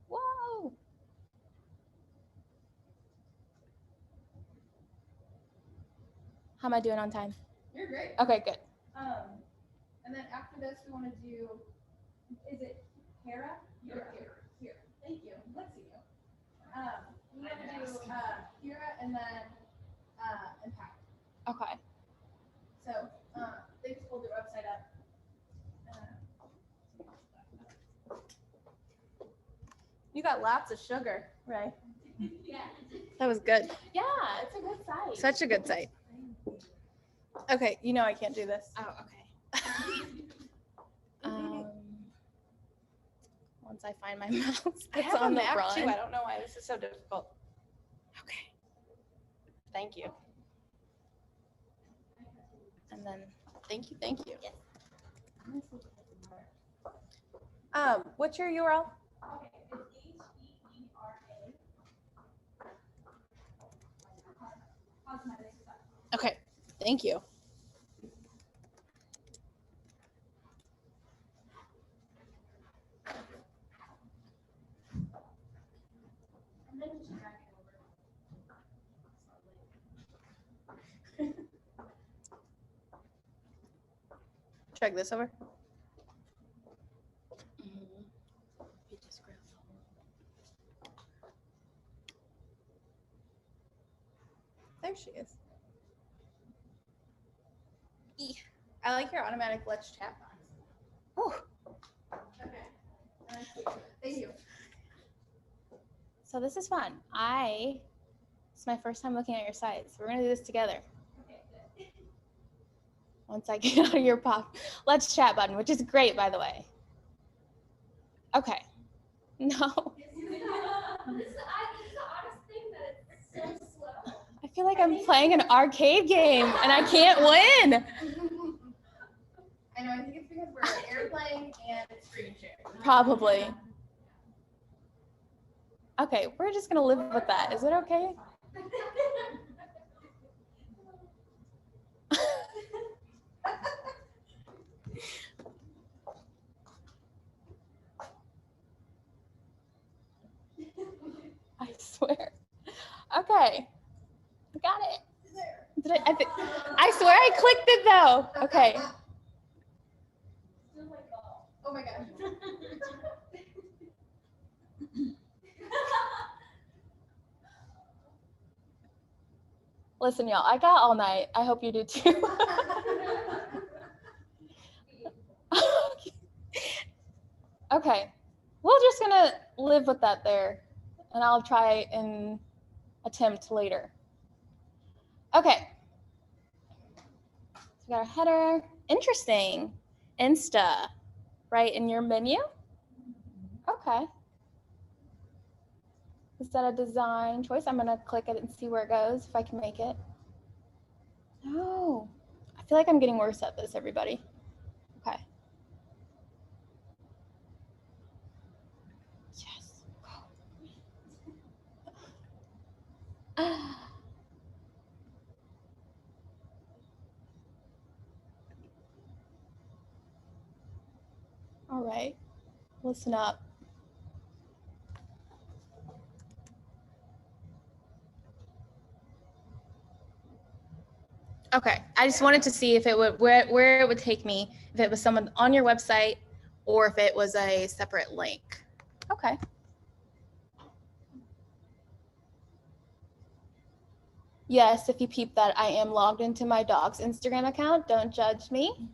Whoa. How am I doing on time? You're great. Okay, good. And then after this, we want to do, is it Hera? Here. Thank you. Let's see you. We want to do Hera and then Impact. Okay. So they just pulled their website up. You got lots of sugar, right? Yeah. That was good. Yeah, it's a good site. Such a good site. Okay, you know I can't do this. Oh, okay. Once I find my mouse, it's on the run. too. I don't know why this is so difficult. Okay. Thank you. And then, Thank you. Yes. What's your URL? Okay, it's HEERA. Cosmetics. Okay, thank you. And then just drag it over. Drag this over. There she is. I like your automatic let's chat box. Oh, Okay. Thank you. so this is fun. It's my first time looking at your sites. We're gonna do this together. Okay, good. Once I get out of your let's chat button, which is great, by the way. Okay. No, This is the honest thing that it's so slow. I feel like I'm playing an arcade game and I can't win. I know, I think it's because we're airplane and screen share. Probably. Okay, we're just gonna live with that. Is it okay? I swear. Okay. Got it. Did I swear I clicked it though. Okay. Oh my gosh. Listen, y'all, I got all night. I hope you do too. Okay. We're just gonna live with that there, and I'll try and attempt later. Okay. So we got our header. Interesting. Insta, right in your menu? Okay. Is that a design choice? I'm gonna click it and see where it goes, if I can make it. No. I feel like I'm getting worse at this, everybody. Okay. Yes. All right, listen up. Okay, I just wanted to see if it would where it would take me, if it was someone on your website or if it was a separate link. Okay. Yes, if you peep that, I am logged into my dog's Instagram account. Don't judge me.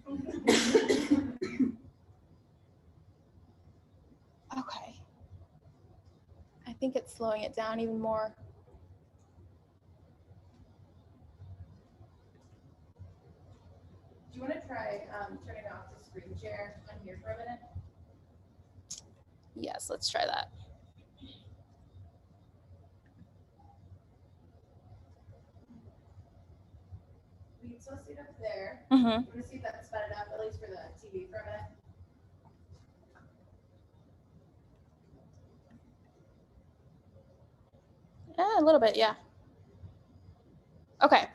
Okay. I think it's slowing it down even more. Do you want to try turning off the screen share on here for a minute? Yes, let's try that. We can still see it up there. Mm-hmm. You want to see if that sped it up, at least for the TV for a minute? A little bit, yeah. Okay.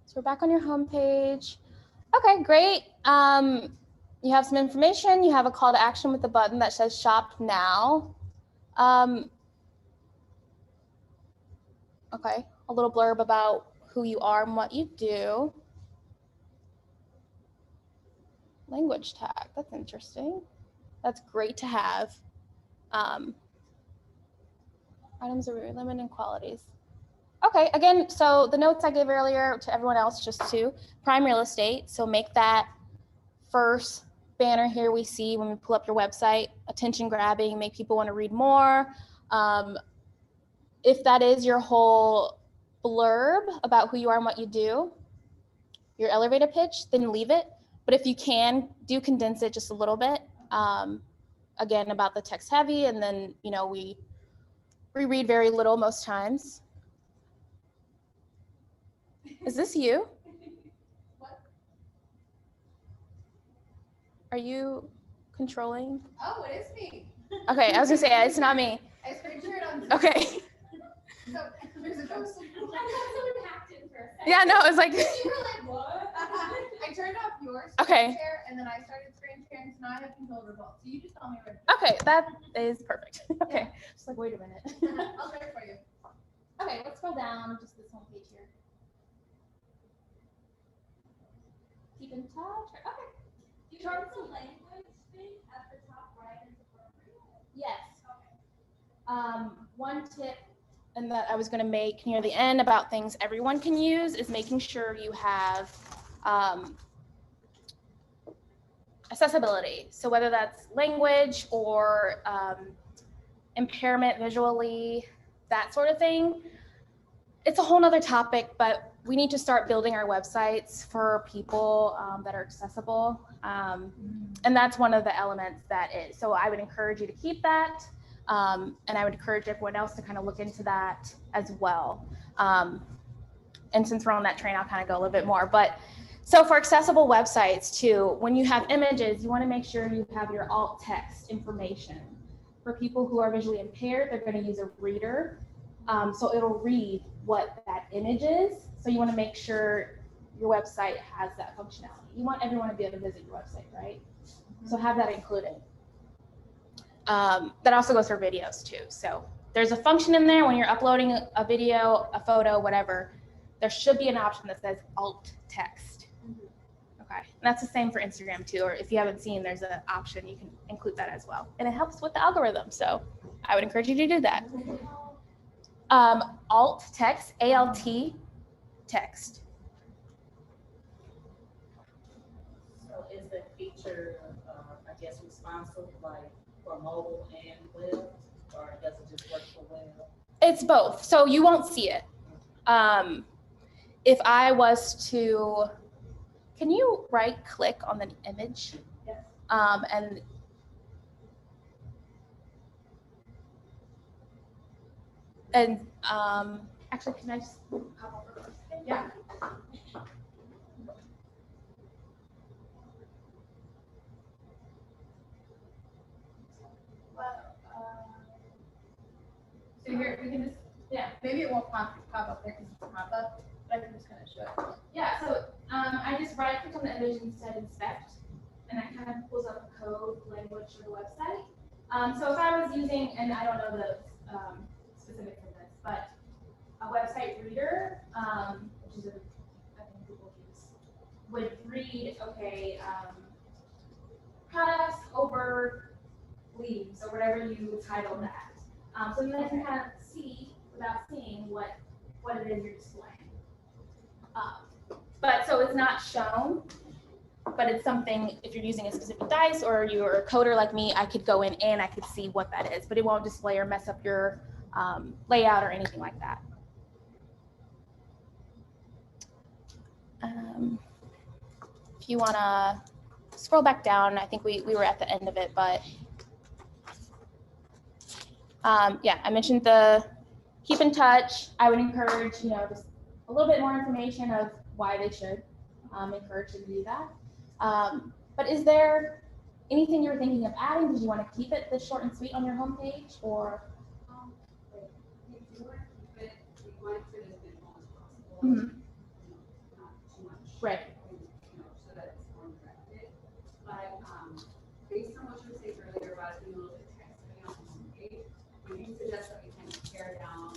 So we're back on your home page. Okay, great. You have some information. You have a call to action with the button that says Shop Now. Okay, a little blurb about who you are and what you do. Language tag, that's interesting. That's great to have. Items are limited in qualities. Okay, again, so the notes I gave earlier to everyone else, just to prime real estate. So make that first banner here we see when we pull up your website, attention grabbing, make people want to read more. If that is your whole blurb about who you are and what you do, your elevator pitch, then leave it. But if you can, do condense it just a little bit. Again, about the text heavy, and then, you know, we read very little most times. Is this you? What? Are you controlling? Oh, it is me. Okay, I was gonna say, it's not me. I screen shared on. Okay. So there's a ghost. Someone hacked in for a second. Yeah, no, it was like, You were like, what? I turned off your screen Okay. share, and then I started screen sharing, so now I have control of results. So you just tell me where. okay, that is perfect. Okay, just like, wait a minute. I'll share it for you. Okay, let's go down just this home page here. Keep in touch. Okay. Do you have the language thing at the top right is appropriate? Yes. Okay. One tip, and that I was going to make near the end about things everyone can use, is making sure you have accessibility. So whether that's language or impairment visually, that sort of thing. It's a whole nother topic, but we need to start building our websites for people that are accessible. And that's one of the elements that is. So I would encourage you to keep that. And I would encourage everyone else to kind of look into that as well. And since we're on that train, I'll kind of go a little bit more. But so for accessible websites too, when you have images, you want to make sure you have your alt text information. For people who are visually impaired, they're going to use a reader. So it'll read what that image is. So you want to make sure your website has that functionality. You want everyone to be able to visit your website, right? So have that included. That also goes for videos too. So there's a function in there when you're uploading a video, a photo, whatever, there should be an option that says alt text. Okay, and that's the same for Instagram too, or if you haven't seen, there's an option, you can include that as well. And it helps with the algorithm, so I would encourage you to do that. Alt text, ALT text. So is the feature, I guess, responsive like for mobile and web, or does it just work for web? It's both, so you won't see it. If I was to, can you right click on the image? Yes. And actually, can I just pop over? Yeah. So here, we can just, yeah, maybe it won't pop up there because it's a pop up, but I can just kind of show it. Yeah, so I just right click on the image and said inspect, and that kind of pulls up the code language for the website. So if I was using, and I don't know the specifics of this, but a website reader, which is I think Google use, would read, okay, products over leaves or whatever you title that. So then they can kind of see without seeing what it is you're displaying. But so it's not shown, but it's something, if you're using a specific dice or you're a coder like me, I could go in and I could see what that is, but it won't display or mess up your layout or anything like that. If you want to scroll back down, I think we were at the end of it, but yeah, I mentioned the keep in touch. I would encourage, just a little bit more information of why they should encourage you to do that. But is there anything you were thinking of adding? Did you want to keep it this short and sweet on your homepage, or? If you want to keep it, we want it as minimal as possible. Mhm. Not too much. Right. So that it's more directed. But based on what you were saying earlier about being a little bit texting on the homepage, we do suggest that we kind of pare down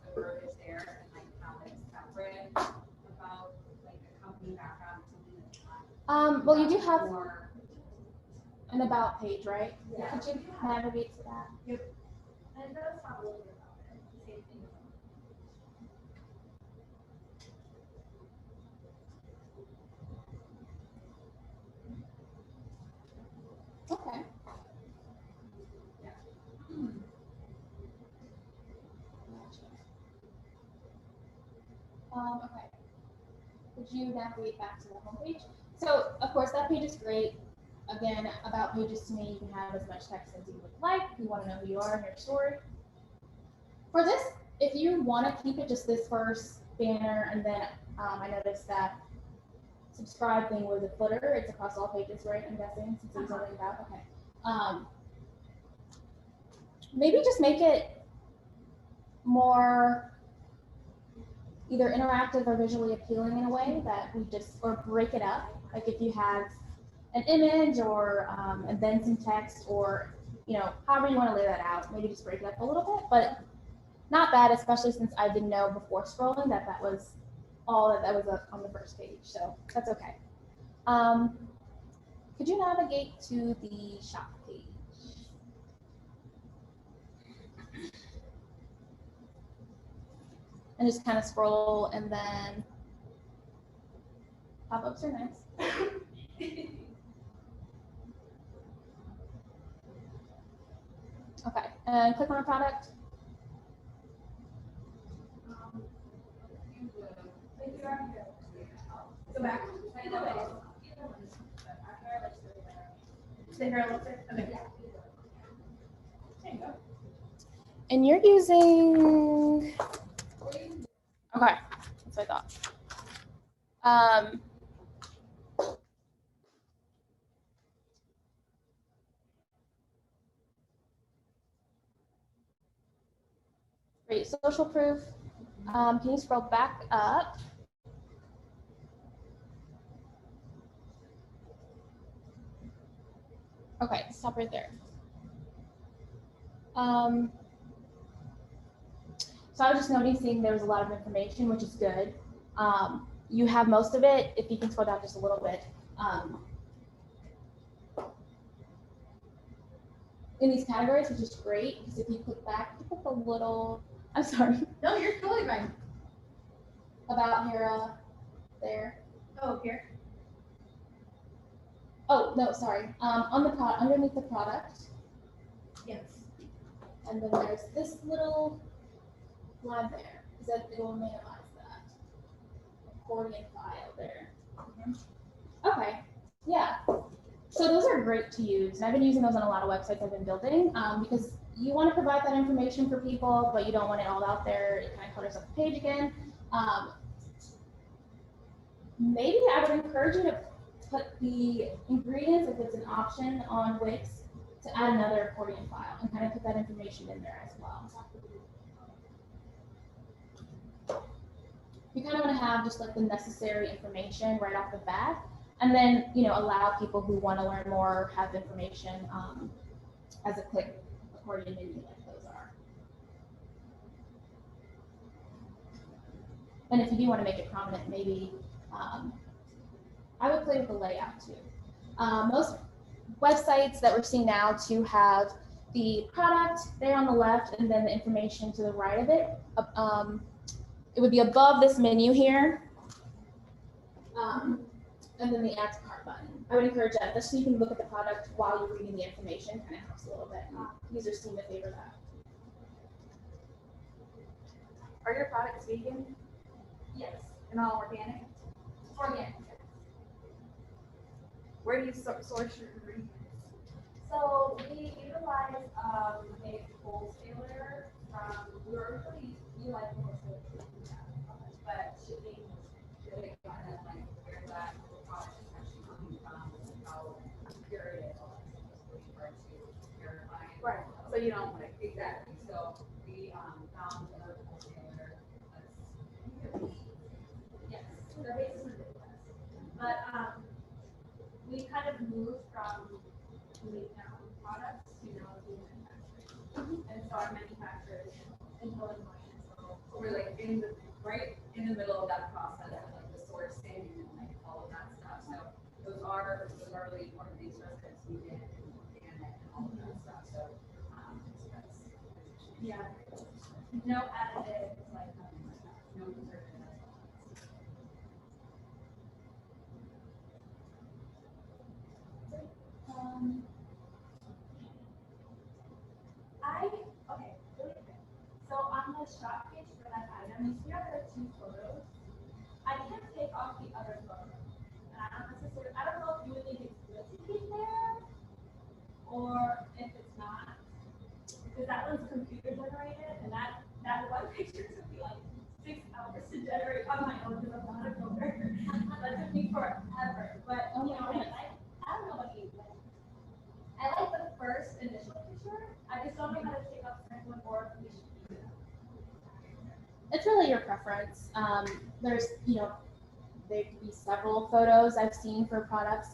the verbiage there and like have it separate about like a company background, something that's not. Well, you do have more. an about page, right? Yeah. Could you navigate to that? And it does have a little bit about it, same thing. Okay. Okay. Would you navigate back to the homepage? So, of course, that page is great. Again, about pages to me, you can have as much text as you would like. If you want to know who you are and your story. For this, if you want to keep it just this first banner, and then I noticed that subscribe thing was a footer. It's across all pages, right? I'm guessing, since it's only about, okay. Maybe just make it more either interactive or visually appealing in a way that we just, or break it up. Like if you have an image or and then some text, or however you want to lay that out, maybe just break it up a little bit, but not bad, especially since I didn't know before scrolling that was all that was on the first page, so that's okay. Could you navigate to the shop page? And just kind of scroll, and then pop-ups are nice. Okay, and click on a product. Go back. Stay here a little bit. Okay. There you go. And you're using, okay, that's what I thought. Great, social proof. Can you scroll back up? Okay, stop right there. So I was just noticing there was a lot of information, which is good. You have most of it, if you can scroll down just a little bit. In these categories, which is great, because if you click back, click a little, I'm sorry, No, you're totally fine. about Hera there. Oh, here. Oh, no, sorry. On the underneath the product, Yes. and then there's this little line there, because that it will minimize that accordion file there. Okay, yeah. So those are great to use, and I've been using those on a lot of websites I've been building, because you want to provide that information for people, but you don't want it all out there. It kind of clutters up the page again. Maybe I would encourage you to put the ingredients, if it's an option on Wix, to add another accordion file and kind of put that information in there as well. You kind of want to have just like the necessary information right off the bat, and then, you know, allow people who want to learn more, have information as a quick accordion menu like those are. And if you do want to make it prominent, maybe I would play with the layout too. Most websites that we're seeing now to have the product there on the left and then the information to the right of it. It would be above this menu here. And then the add to cart button. I would encourage that, just so you can look at the product while you're reading the information. Kind of helps a little bit. Users seem to favor that. Are your products vegan Yes, and all organic? organic. Where do you source your ingredients? So we utilize a wholesaler from, we were really utilizing wholesalers, but shipping really kind of like where that product is actually coming from, how pure it is, all that stuff is really hard to verify. Right. So you don't like Exactly. So we found another wholesaler that's, yes, they're based in the Midwest. But we kind of moved from making our own products to now doing manufacturing. And so our manufacturer is in Illinois. So We're like right in the middle of that process, like the sourcing and like all of that stuff. So those are really important things for us that's needed and organic and all of that stuff. So that's yeah, no additives, like no preservatives. okay, really quick. So on the shop page for that item, you see there are 2 photos. I can't take off the other photo. And I don't know if you would think it's good to keep there or if it's not. Because that one's computer generated and that one picture took me like 6 hours to generate on my own because I'm not a coder. That took me forever. But you know, I don't know what you like. I like the first initial picture. I just don't know how to take off the second one or if we should keep it. It's really your preference. There's, you know, there could be several photos I've seen for products,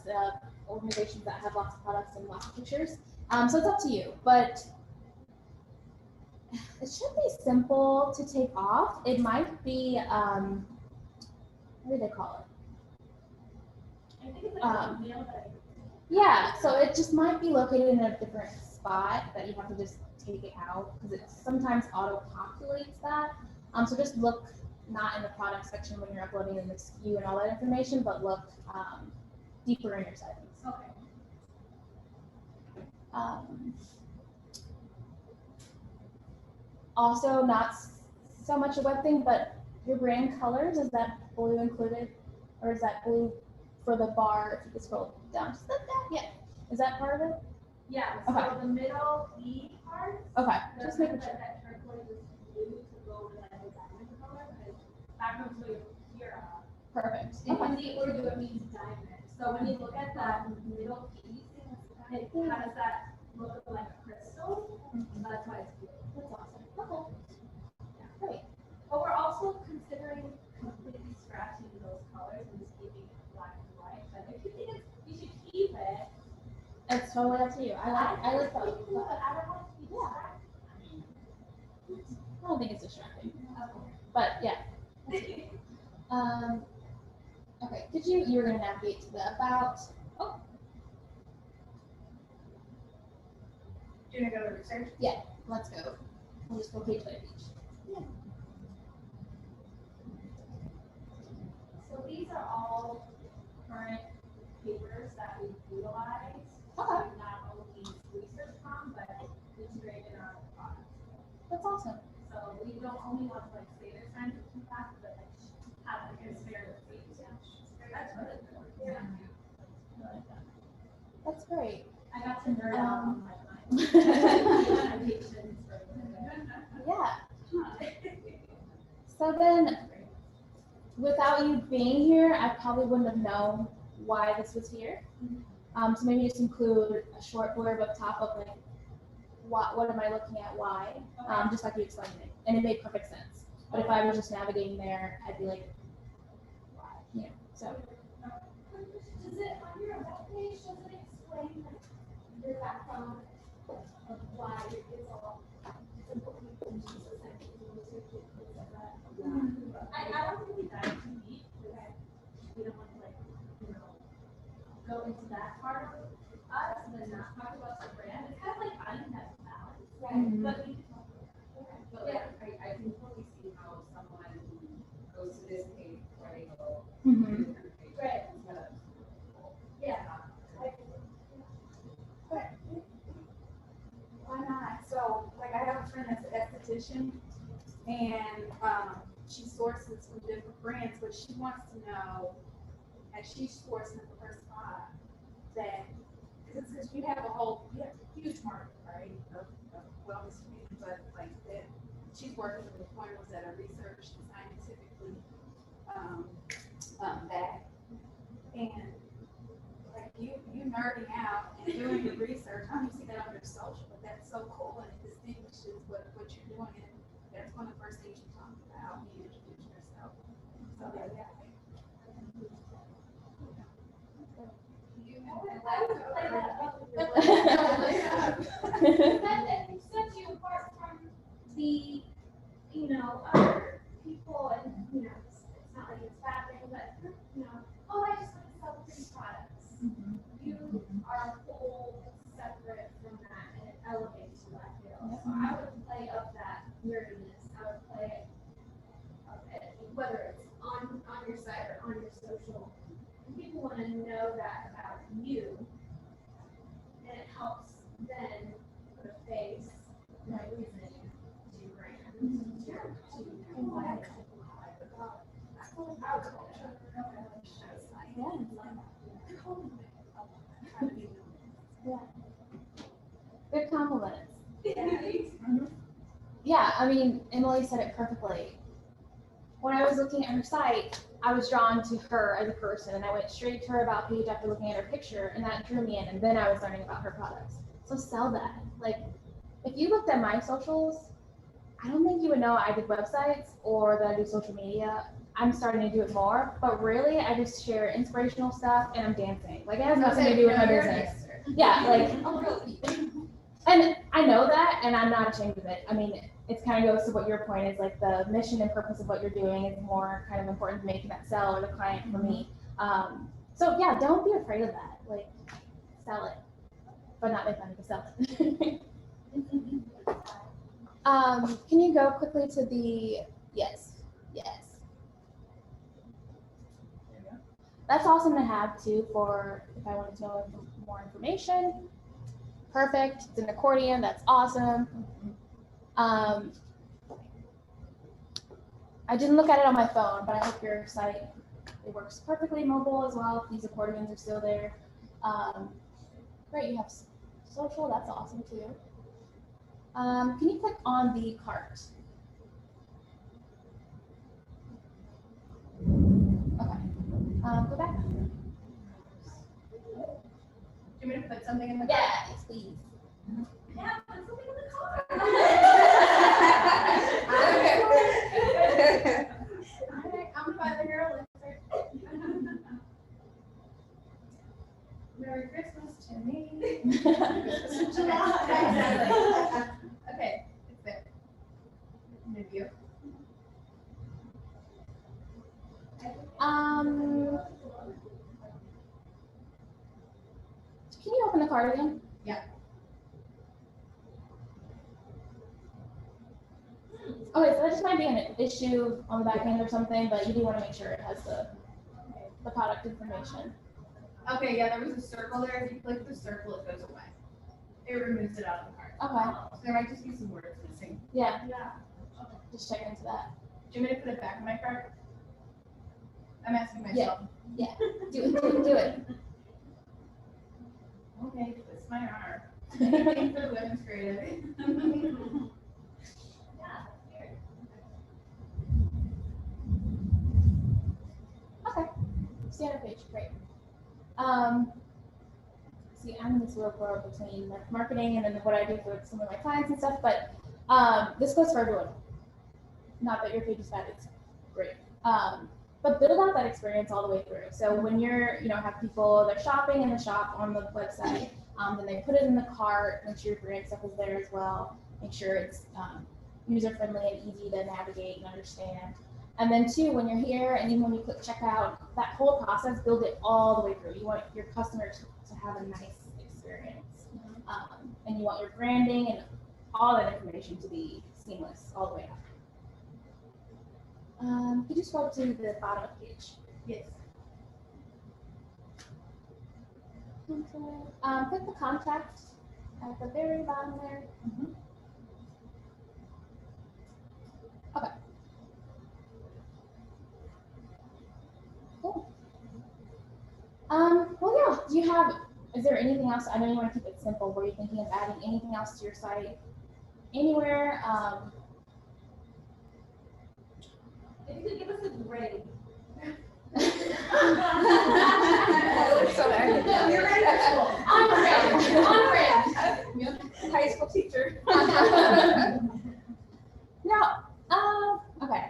organizations that have lots of products and lots of pictures. So it's up to you, but it should be simple to take off. It might be, what do they call it? I think it's like a thumbnail that Yeah, so it just might be located in a different spot that you have to just take it out because it sometimes auto-populates that. So just look not in the product section when you're uploading in the SKU and all that information, but look deeper in your settings. okay. Also, not so much a web thing, but your brand colors, is that blue included? Or is that blue for the bar? If you could scroll down just like that, yeah. Is that part of it? Yeah, Okay. so the middle E part. Okay, the just making part sure. That turquoise is blue to go with like the diamond color, because background's really pure. Perfect. And when the Urdu, it means diamond. So when you look at that middle piece, it has that look like a crystal. That's why it's blue. That's awesome. Okay. Great. But we're also considering completely scratching those colors and just keeping it black and white. But if you think you should keep it, It's totally up to you. I like both. But I don't want to be Yeah. I don't think it's distracting. But yeah. That's it. Okay, you were gonna navigate to the about. Oh, Do you want to go to research? let's go. We'll just go page by page. So these are all current papers that we utilize. Okay. Not only research from, but integrate in our products. That's awesome. So we don't only want to like say they're scientific facts, but like have like a fair debate. That's really cool. Yeah. That's great. I got to nerd out on my Yeah. So then, without you being here, I probably wouldn't have known why this was here. So maybe just include a short blurb up top of like, what am I looking at, why, just like you explained it, and it made perfect sense. But if I was just navigating there, I'd be like, why, so. Does it, on your webpage, does it explain like your background of why it's all important and just essentially research it, things like that? I don't think we dive too deep, because we don't want to like, go into that part of us and then not talk about the brand. It's kind of like finding that balance. Mhm. But we But like, I can totally see how someone goes to this page, right? Mhm. Right. Yeah. Why not? So, like, I have a friend that's an esthetician, and she sources from different brands, but she wants to know, as she's sourcing for her spot, that because you have a huge market, right, of wellness community, but like that, she's working with formulas that are researched and scientifically backed, and like you nerding out and doing the research. I don't even see that on your social, but that's so cool and it distinguishes what you're doing. And that's one of the first things you talk about when you introduce yourself. So yeah. That sets you apart from the, other people, and, it's not like it's a bad thing, but, oh, I just want to sell pretty products. You are whole separate from that, and it elevates you, I feel. So I would play up that nerdiness, I would play up it, whether it's on your site or on your social. And people want to know that about you, and it helps then put a face and a reason to your brand. Good compliments. Yeah, I mean, Emily said it perfectly. When I was looking at her site, I was drawn to her as a person, and I went straight to her about page after looking at her picture, and that drew me in, and then I was learning about her products. So sell that. Like, if you looked at my socials, I don't think you would know I did websites or that I do social media. I'm starting to do it more, but really, I just share inspirational stuff, and I'm dancing. Like, it has nothing to do with my business. Yeah, like, and I know that, and I'm not ashamed of it. I mean, it kind of goes to what your point is, like the mission and purpose of what you're doing is more kind of important to making that sell or the client for me. So yeah, don't be afraid of that. Like, sell it, but not make money to sell it. Can you go quickly to the, yes. That's awesome to have too for if I wanted to know more information. Perfect, it's an accordion, that's awesome. I didn't look at it on my phone, but I hope your site, it works perfectly mobile as well. These accordions are still there. Great, you have social, that's awesome too. Can you click on the cart? Okay, go back. Do you want me to put something in the Yes, please. Yeah, put something in the car. I'm gonna buy the girl. Merry Christmas to me. Okay, it's there. Maybe you. Can you open the card again? Yeah. Okay, so that just might be an issue on the back end or something, but you do want to make sure it has the product information. Okay, yeah, there was a circle there. If you click the circle, it goes away. It removes it out of the card. Okay, So there might just be some words missing. yeah. Just check into that. Do you want me to put it back in my card? I'm asking myself. Do it. Okay, twist my arm. Anything for the women's creative. Okay. Standard page, great. See, I'm in this little world between like marketing and then what I do for some of my clients and stuff, but this goes for everyone. Not that your page is bad, it's great. But build out that experience all the way through. So when you're, have people, they're shopping in the shop on the website, then they put it in the cart, make sure your brand stuff is there as well. Make sure it's user-friendly and easy to navigate and understand. And then two, when you're here and even when you click checkout, that whole process, build it all the way through. You want your customers to have a nice experience. And you want your branding and all that information to be seamless all the way up. Could you scroll to the bottom of the page? Yes. Click the contact at the very bottom there. Okay. Cool. Well, yeah. Is there anything else? I know you want to keep it simple. Were you thinking of adding anything else to your site? Anywhere? If you could give us a grade. You're ready for school. On brand. High school teacher. No. Okay.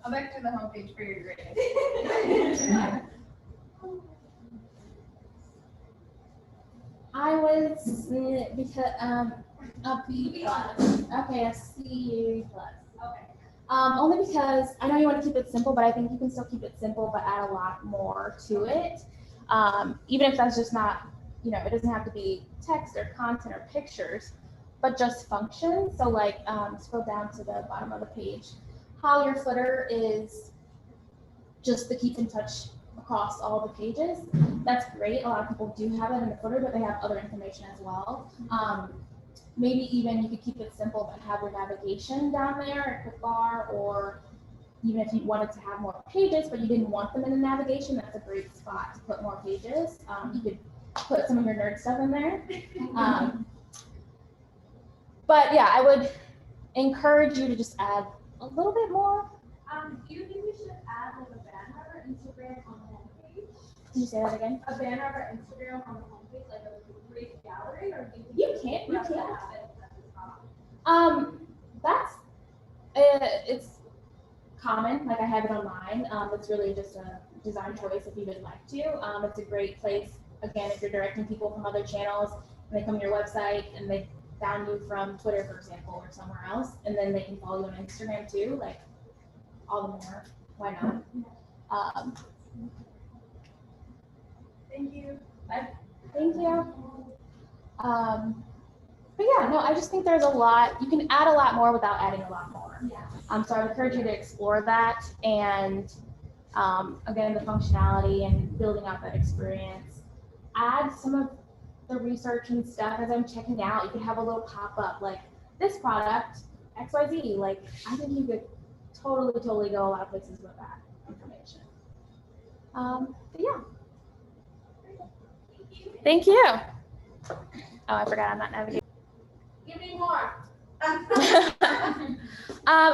I'll back to the homepage for your grade. I was because a B plus. Okay, a C plus. Okay. Only because I know you want to keep it simple, but I think you can still keep it simple, but add a lot more to it. Even if that's just not, it doesn't have to be text or content or pictures, but just function. So like, scroll down to the bottom of the page. How your footer is just to keep in touch across all the pages. That's great. A lot of people do have that in the footer, but they have other information as well. Maybe even you could keep it simple, but have your navigation down there, a quick bar, or even if you wanted to have more pages, but you didn't want them in the navigation, that's a great spot to put more pages. You could put some of your nerd stuff in there. But yeah, I would encourage you to just add a little bit more. Do you think we should add like a banner or Instagram on the homepage? Can you say that again? A banner or Instagram on the homepage, like a great gallery, or do You can't. have it at the top? That's it's common. Like I have it on mine. It's really just a design choice if you would like to. It's a great place. Again, if you're directing people from other channels and they come to your website and they found you from Twitter, for example, or somewhere else, and then they can follow you on Instagram too. Like all the more, why not? Thank you. Thank you. But yeah, no, I just think there's a lot. You can add a lot more without adding a lot more. So I would encourage you to explore that and again, the functionality and building out that experience. Add some of the research and stuff as I'm checking out. You could have a little pop-up like this product, XYZ. Like I think you could totally go a lot of places with that information. But yeah. Thank you. Oh, I forgot I'm not navigating. Give me more.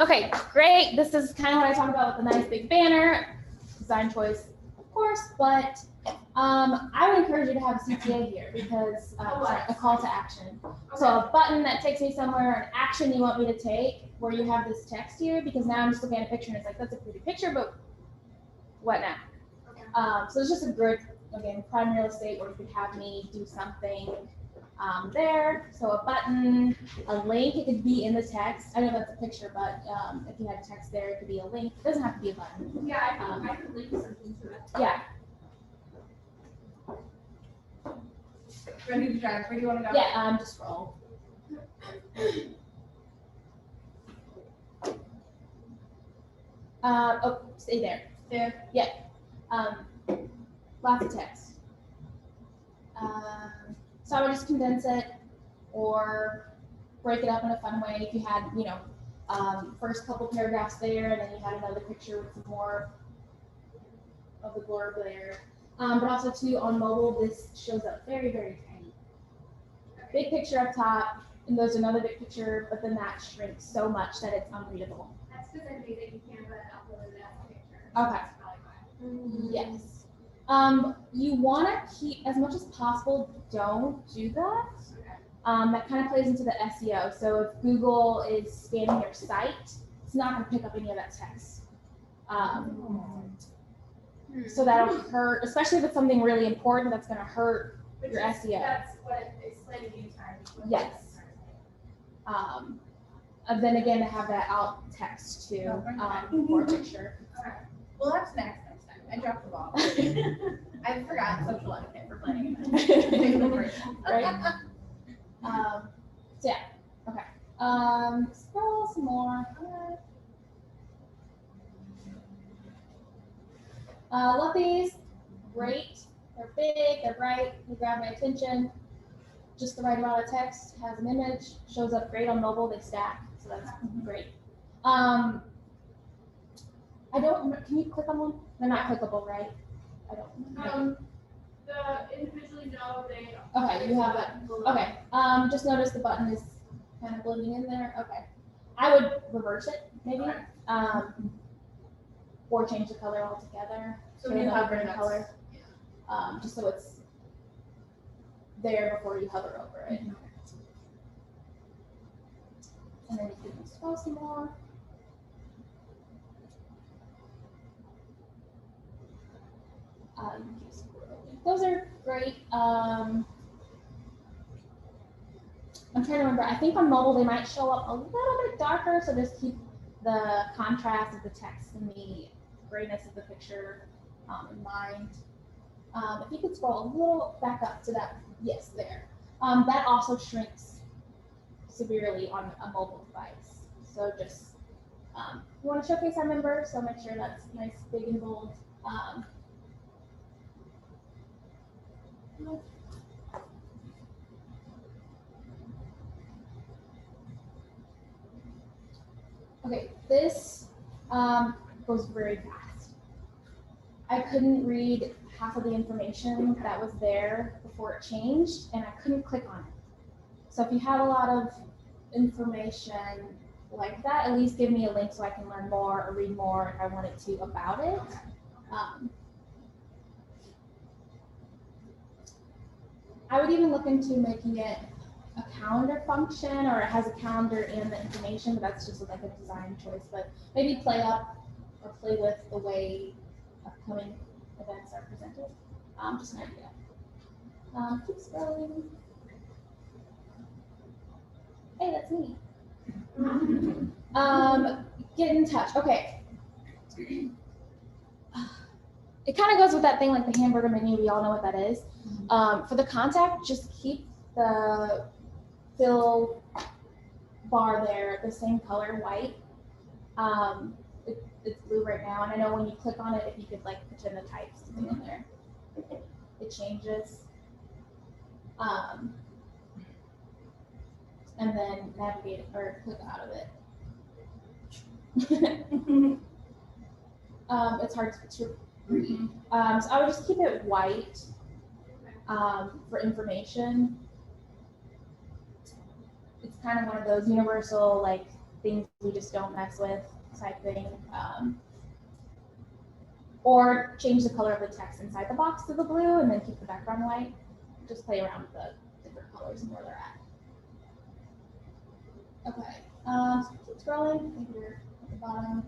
Okay, great. This is kind of what I talked about with the nice big banner. Design choice, of course, but I would encourage you to have a CTA here because a call to action. So a button that takes me somewhere, an action you want me to take, where you have this text here, because now I'm just looking at a picture and it's like, that's a pretty picture, but what now? So it's just a good again, prime real estate, or you could have me do something there. So a button, a link, it could be in the text. I know that's a picture, but if you had text there, it could be a link. It doesn't have to be a button. Yeah, I can link something to it. Yeah, Ready to drive? Where do you want to go? yeah, just scroll. Oh, stay there. Yeah. Lots of text. So I would just condense it or break it up in a fun way. If you had, first couple paragraphs there, and then you had another picture with some more of the blurb there. But also too, on mobile, this shows up very, very tiny. Big picture up top, and there's another big picture, but then that shrinks so much that it's unreadable. That's because I'm using Canva and uploaded it as a picture. Okay. That's probably why. Yes. You want to keep, as much as possible, don't do that. That kind of plays into the SEO. So if Google is scanning your site, it's not going to pick up any of that text. So that'll hurt, especially if it's something really important that's going to hurt your SEO. That's what explaining the entire. Yes. And then again, to have that alt text too, for a picture. Well, that's next time. I dropped the ball. I forgot social etiquette for planning events. Right? So yeah, okay. Scroll some more. Love these, great. They're big, they're bright, they grab my attention. Just the right amount of text, has an image, shows up great on mobile, they stack, so that's great. I don't, can you click on one? They're not clickable, right? I don't. The individually know they. Okay, you have that. Okay, just notice the button is kind of blending in there. Okay. I would reverse it, maybe. Or change the color altogether. So when you another hover, green that's- color. Just so it's there before you hover over it. And then you can scroll some more. You can keep scrolling. Those are great. I'm trying to remember. I think on mobile they might show up a little bit darker, so just keep the contrast of the text and the grayness of the picture in mind. If you could scroll a little back up to that, yes, there. That also shrinks severely on a mobile device. So just we want to showcase our members, so make sure that's nice, big and bold. Okay, this goes very fast. I couldn't read half of the information that was there before it changed, and I couldn't click on it. So if you have a lot of information like that, at least give me a link so I can learn more or read more if I wanted to about it. I would even look into making it a calendar function, or it has a calendar and the information, but that's just like a design choice. But maybe play up or play with the way upcoming events are presented. Just an idea. Keep scrolling. Hey, that's me. Get in touch. Okay. It kind of goes with that thing like the hamburger menu. We all know what that is. For the contact, just keep the fill bar there the same color, white. It's blue right now, and I know when you click on it, if you could like pretend the type's something in there, it changes. And then navigate or click out of it. It's hard to read. So I would just keep it white for information. It's kind of one of those universal like things we just don't mess with type thing. Or change the color of the text inside the box to the blue and then keep the background white. Just play around with the different colors and where they're at. Okay, so keep scrolling. I think we're at the bottom.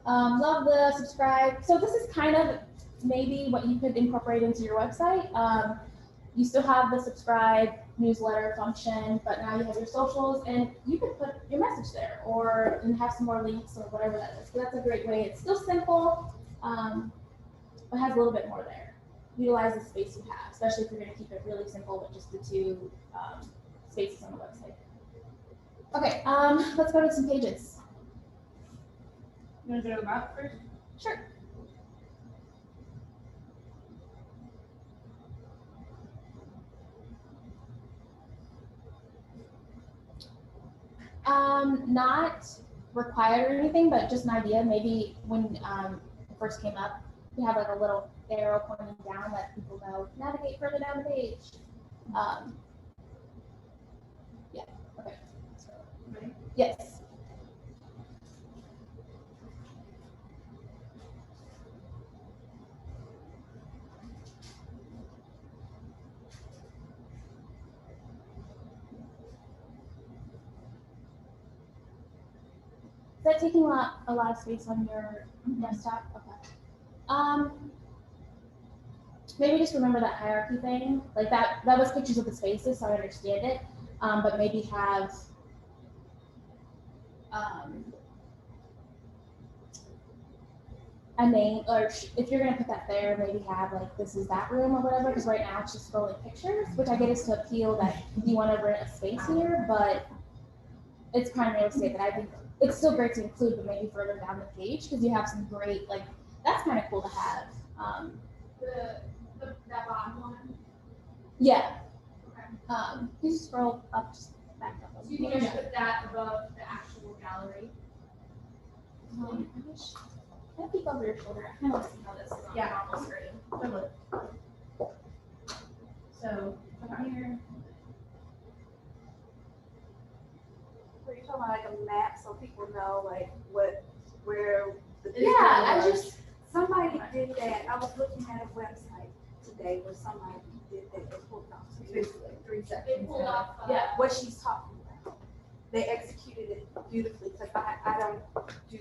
Love the subscribe. So this is kind of maybe what you could incorporate into your website. You still have the subscribe newsletter function, but now you have your socials, and you could put your message there, or and have some more links or whatever that is. So that's a great way. It's still simple, but has a little bit more there. Utilize the space you have, especially if you're going to keep it really simple with just the two spaces on the website. Okay, let's go to some pages. You want to do about first? Sure. Not required or anything, but just an idea. Maybe when it first came up, you have like a little arrow pointing down, let people know navigate further down the page. Yeah. Okay. So, Ready? yes. Is that taking a lot of space on your desktop? Okay. Maybe just remember that hierarchy thing. Like that was pictures of the spaces, so I understand it. But maybe have a name, or if you're gonna put that there, maybe have like this is that room or whatever. Because right now it's just scrolling pictures, which I get is to appeal that you want to rent a space here, but it's prime real estate that I think it's still great to include, but maybe further down the page because you have some great like that's kind of cool to have. That bottom one. Yeah. Okay. You just scroll up, just back up. So you can just put that above the actual gallery. I wish. Can I peek over your shoulder? I kind of want to see how this is on Yeah. normal screen. Good look. So from here. So you're talking about like a map so people know like where the. Yeah, I just. Somebody did that. I was looking at a website today where somebody did that. They pulled off basically 3 They sections. pulled off. Yeah, what she's talking about. They executed it beautifully because I don't do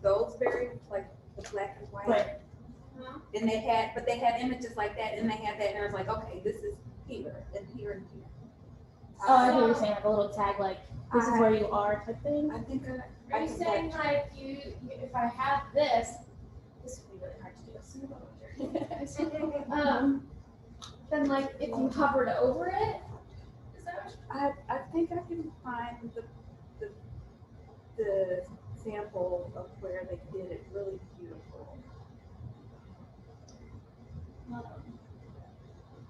those very like the black and white. Right. And they had images like that, and they had that, and I was like, okay, this is here and here and here. Oh, I hear what you're saying, like a little tag, like this is where you are type thing. I think Are you saying like if I have this would be really hard to do. Then like if you hovered over it, is that what I think I can find the sample of where they did it really beautiful.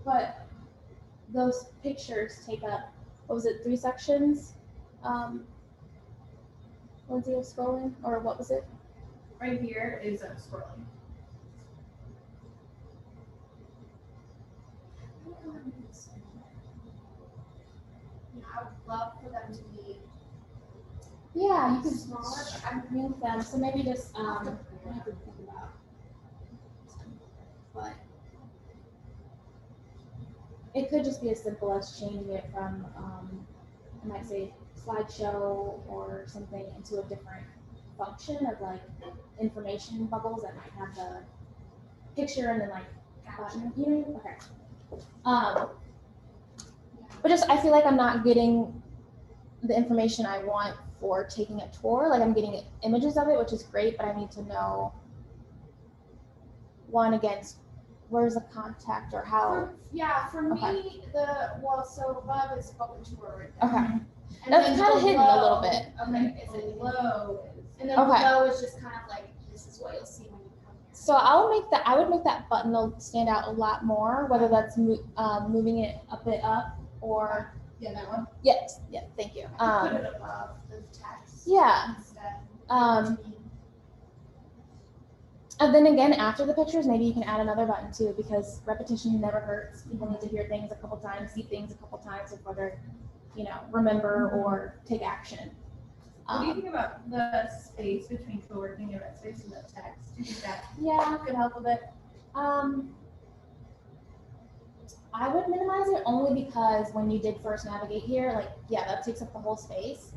But those pictures take up, what was it, 3 sections? Lindsay of scrolling, or what was it? Right here is scrolling. I would love for them to be Yeah, you could smaller. agree them. So maybe just I have to think about. But it could just be as simple as changing it from I might say slideshow or something into a different function of like information bubbles that might have the picture and then like button. You know? Okay. But just I feel like I'm not getting the information I want for taking a tour. Like I'm getting images of it, which is great, but I need to know one against where's the contact or how. For me, so above is spoken tour right there. Okay. And That's then kind of hidden a below- little bit. Okay, is it below? And then Okay. below is just kind of like, this is what you'll see when you come here. So I would make that button stand out a lot more, whether that's moving it a bit up or. Yeah, that one. Yes. Yeah. Thank you. Put it above the text. Yeah. Instead. And then again, after the pictures, maybe you can add another button too, because repetition never hurts. People need to hear things a couple times, see things a couple times before they're, remember or take action. What do you think about the space between co-working and red space and the text? Do you think that Yeah. could help a bit? I would minimize it only because when you did first navigate here, like, yeah, that takes up the whole space.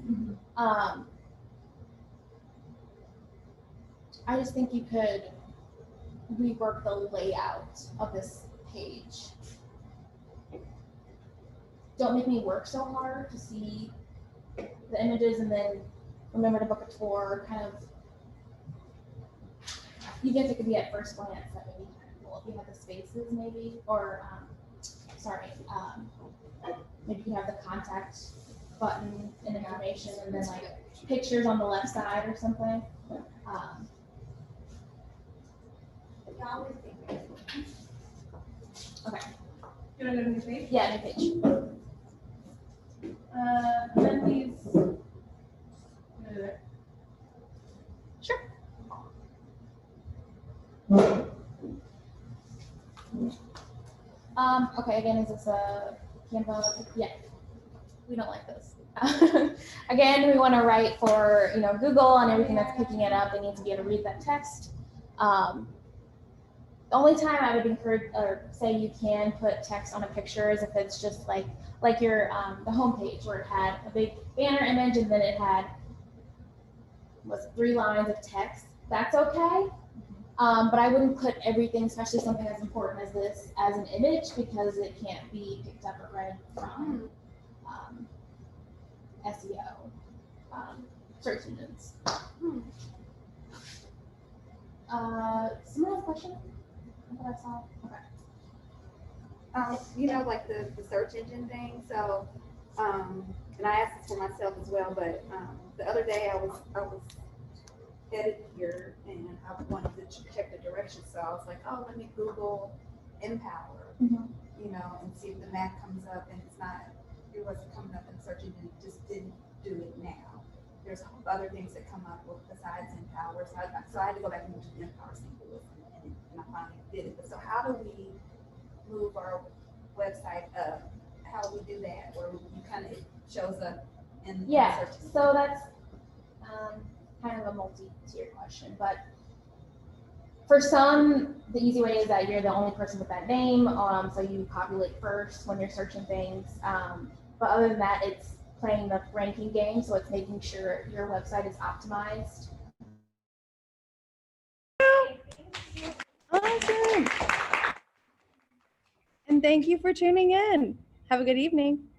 I just think you could rework the layout of this page. Don't make me work so hard to see the images and then remember to book a tour, kind of, even if it could be at first glance, that would be kind of cool. If you have the spaces maybe, or, maybe you have the contact button and information and then like pictures on the left side or something. Okay. You wanna go to the page? Yeah, new page. Then these. Sure. Okay, again, is this a Canva? Yeah. We don't like this. Again, we want to write for, Google and everything that's picking it up. They need to be able to read that text. The only time I would encourage or say you can put text on a picture is if it's just like your the home page where it had a big banner image and then it had 3 lines of text. That's okay. But I wouldn't put everything, especially something as important as this, as an image because it can't be picked up or read from SEO, search engines. Someone has a question? What I saw? Okay. Like the search engine thing. So, and I asked this for myself as well, but the other day I was headed here and I wanted to check the directions. So I was like, oh, let me Google Empower, Mhm. And see if the map comes up, and it wasn't coming up in the search engine. It just didn't do it now. There's other things that come up besides Empower. So I had to go back and look at the Empower symbol, and I finally did it. But so how do we move our website up? How do we do that? Where it shows up in the Yeah, search engine? so that's kind of a multi-tier question, but for some, the easy way is that you're the only person with that name, so you populate first when you're searching things. But other than that, it's playing the ranking game, so it's making sure your website is optimized. Awesome. And thank you for tuning in. Have a good evening.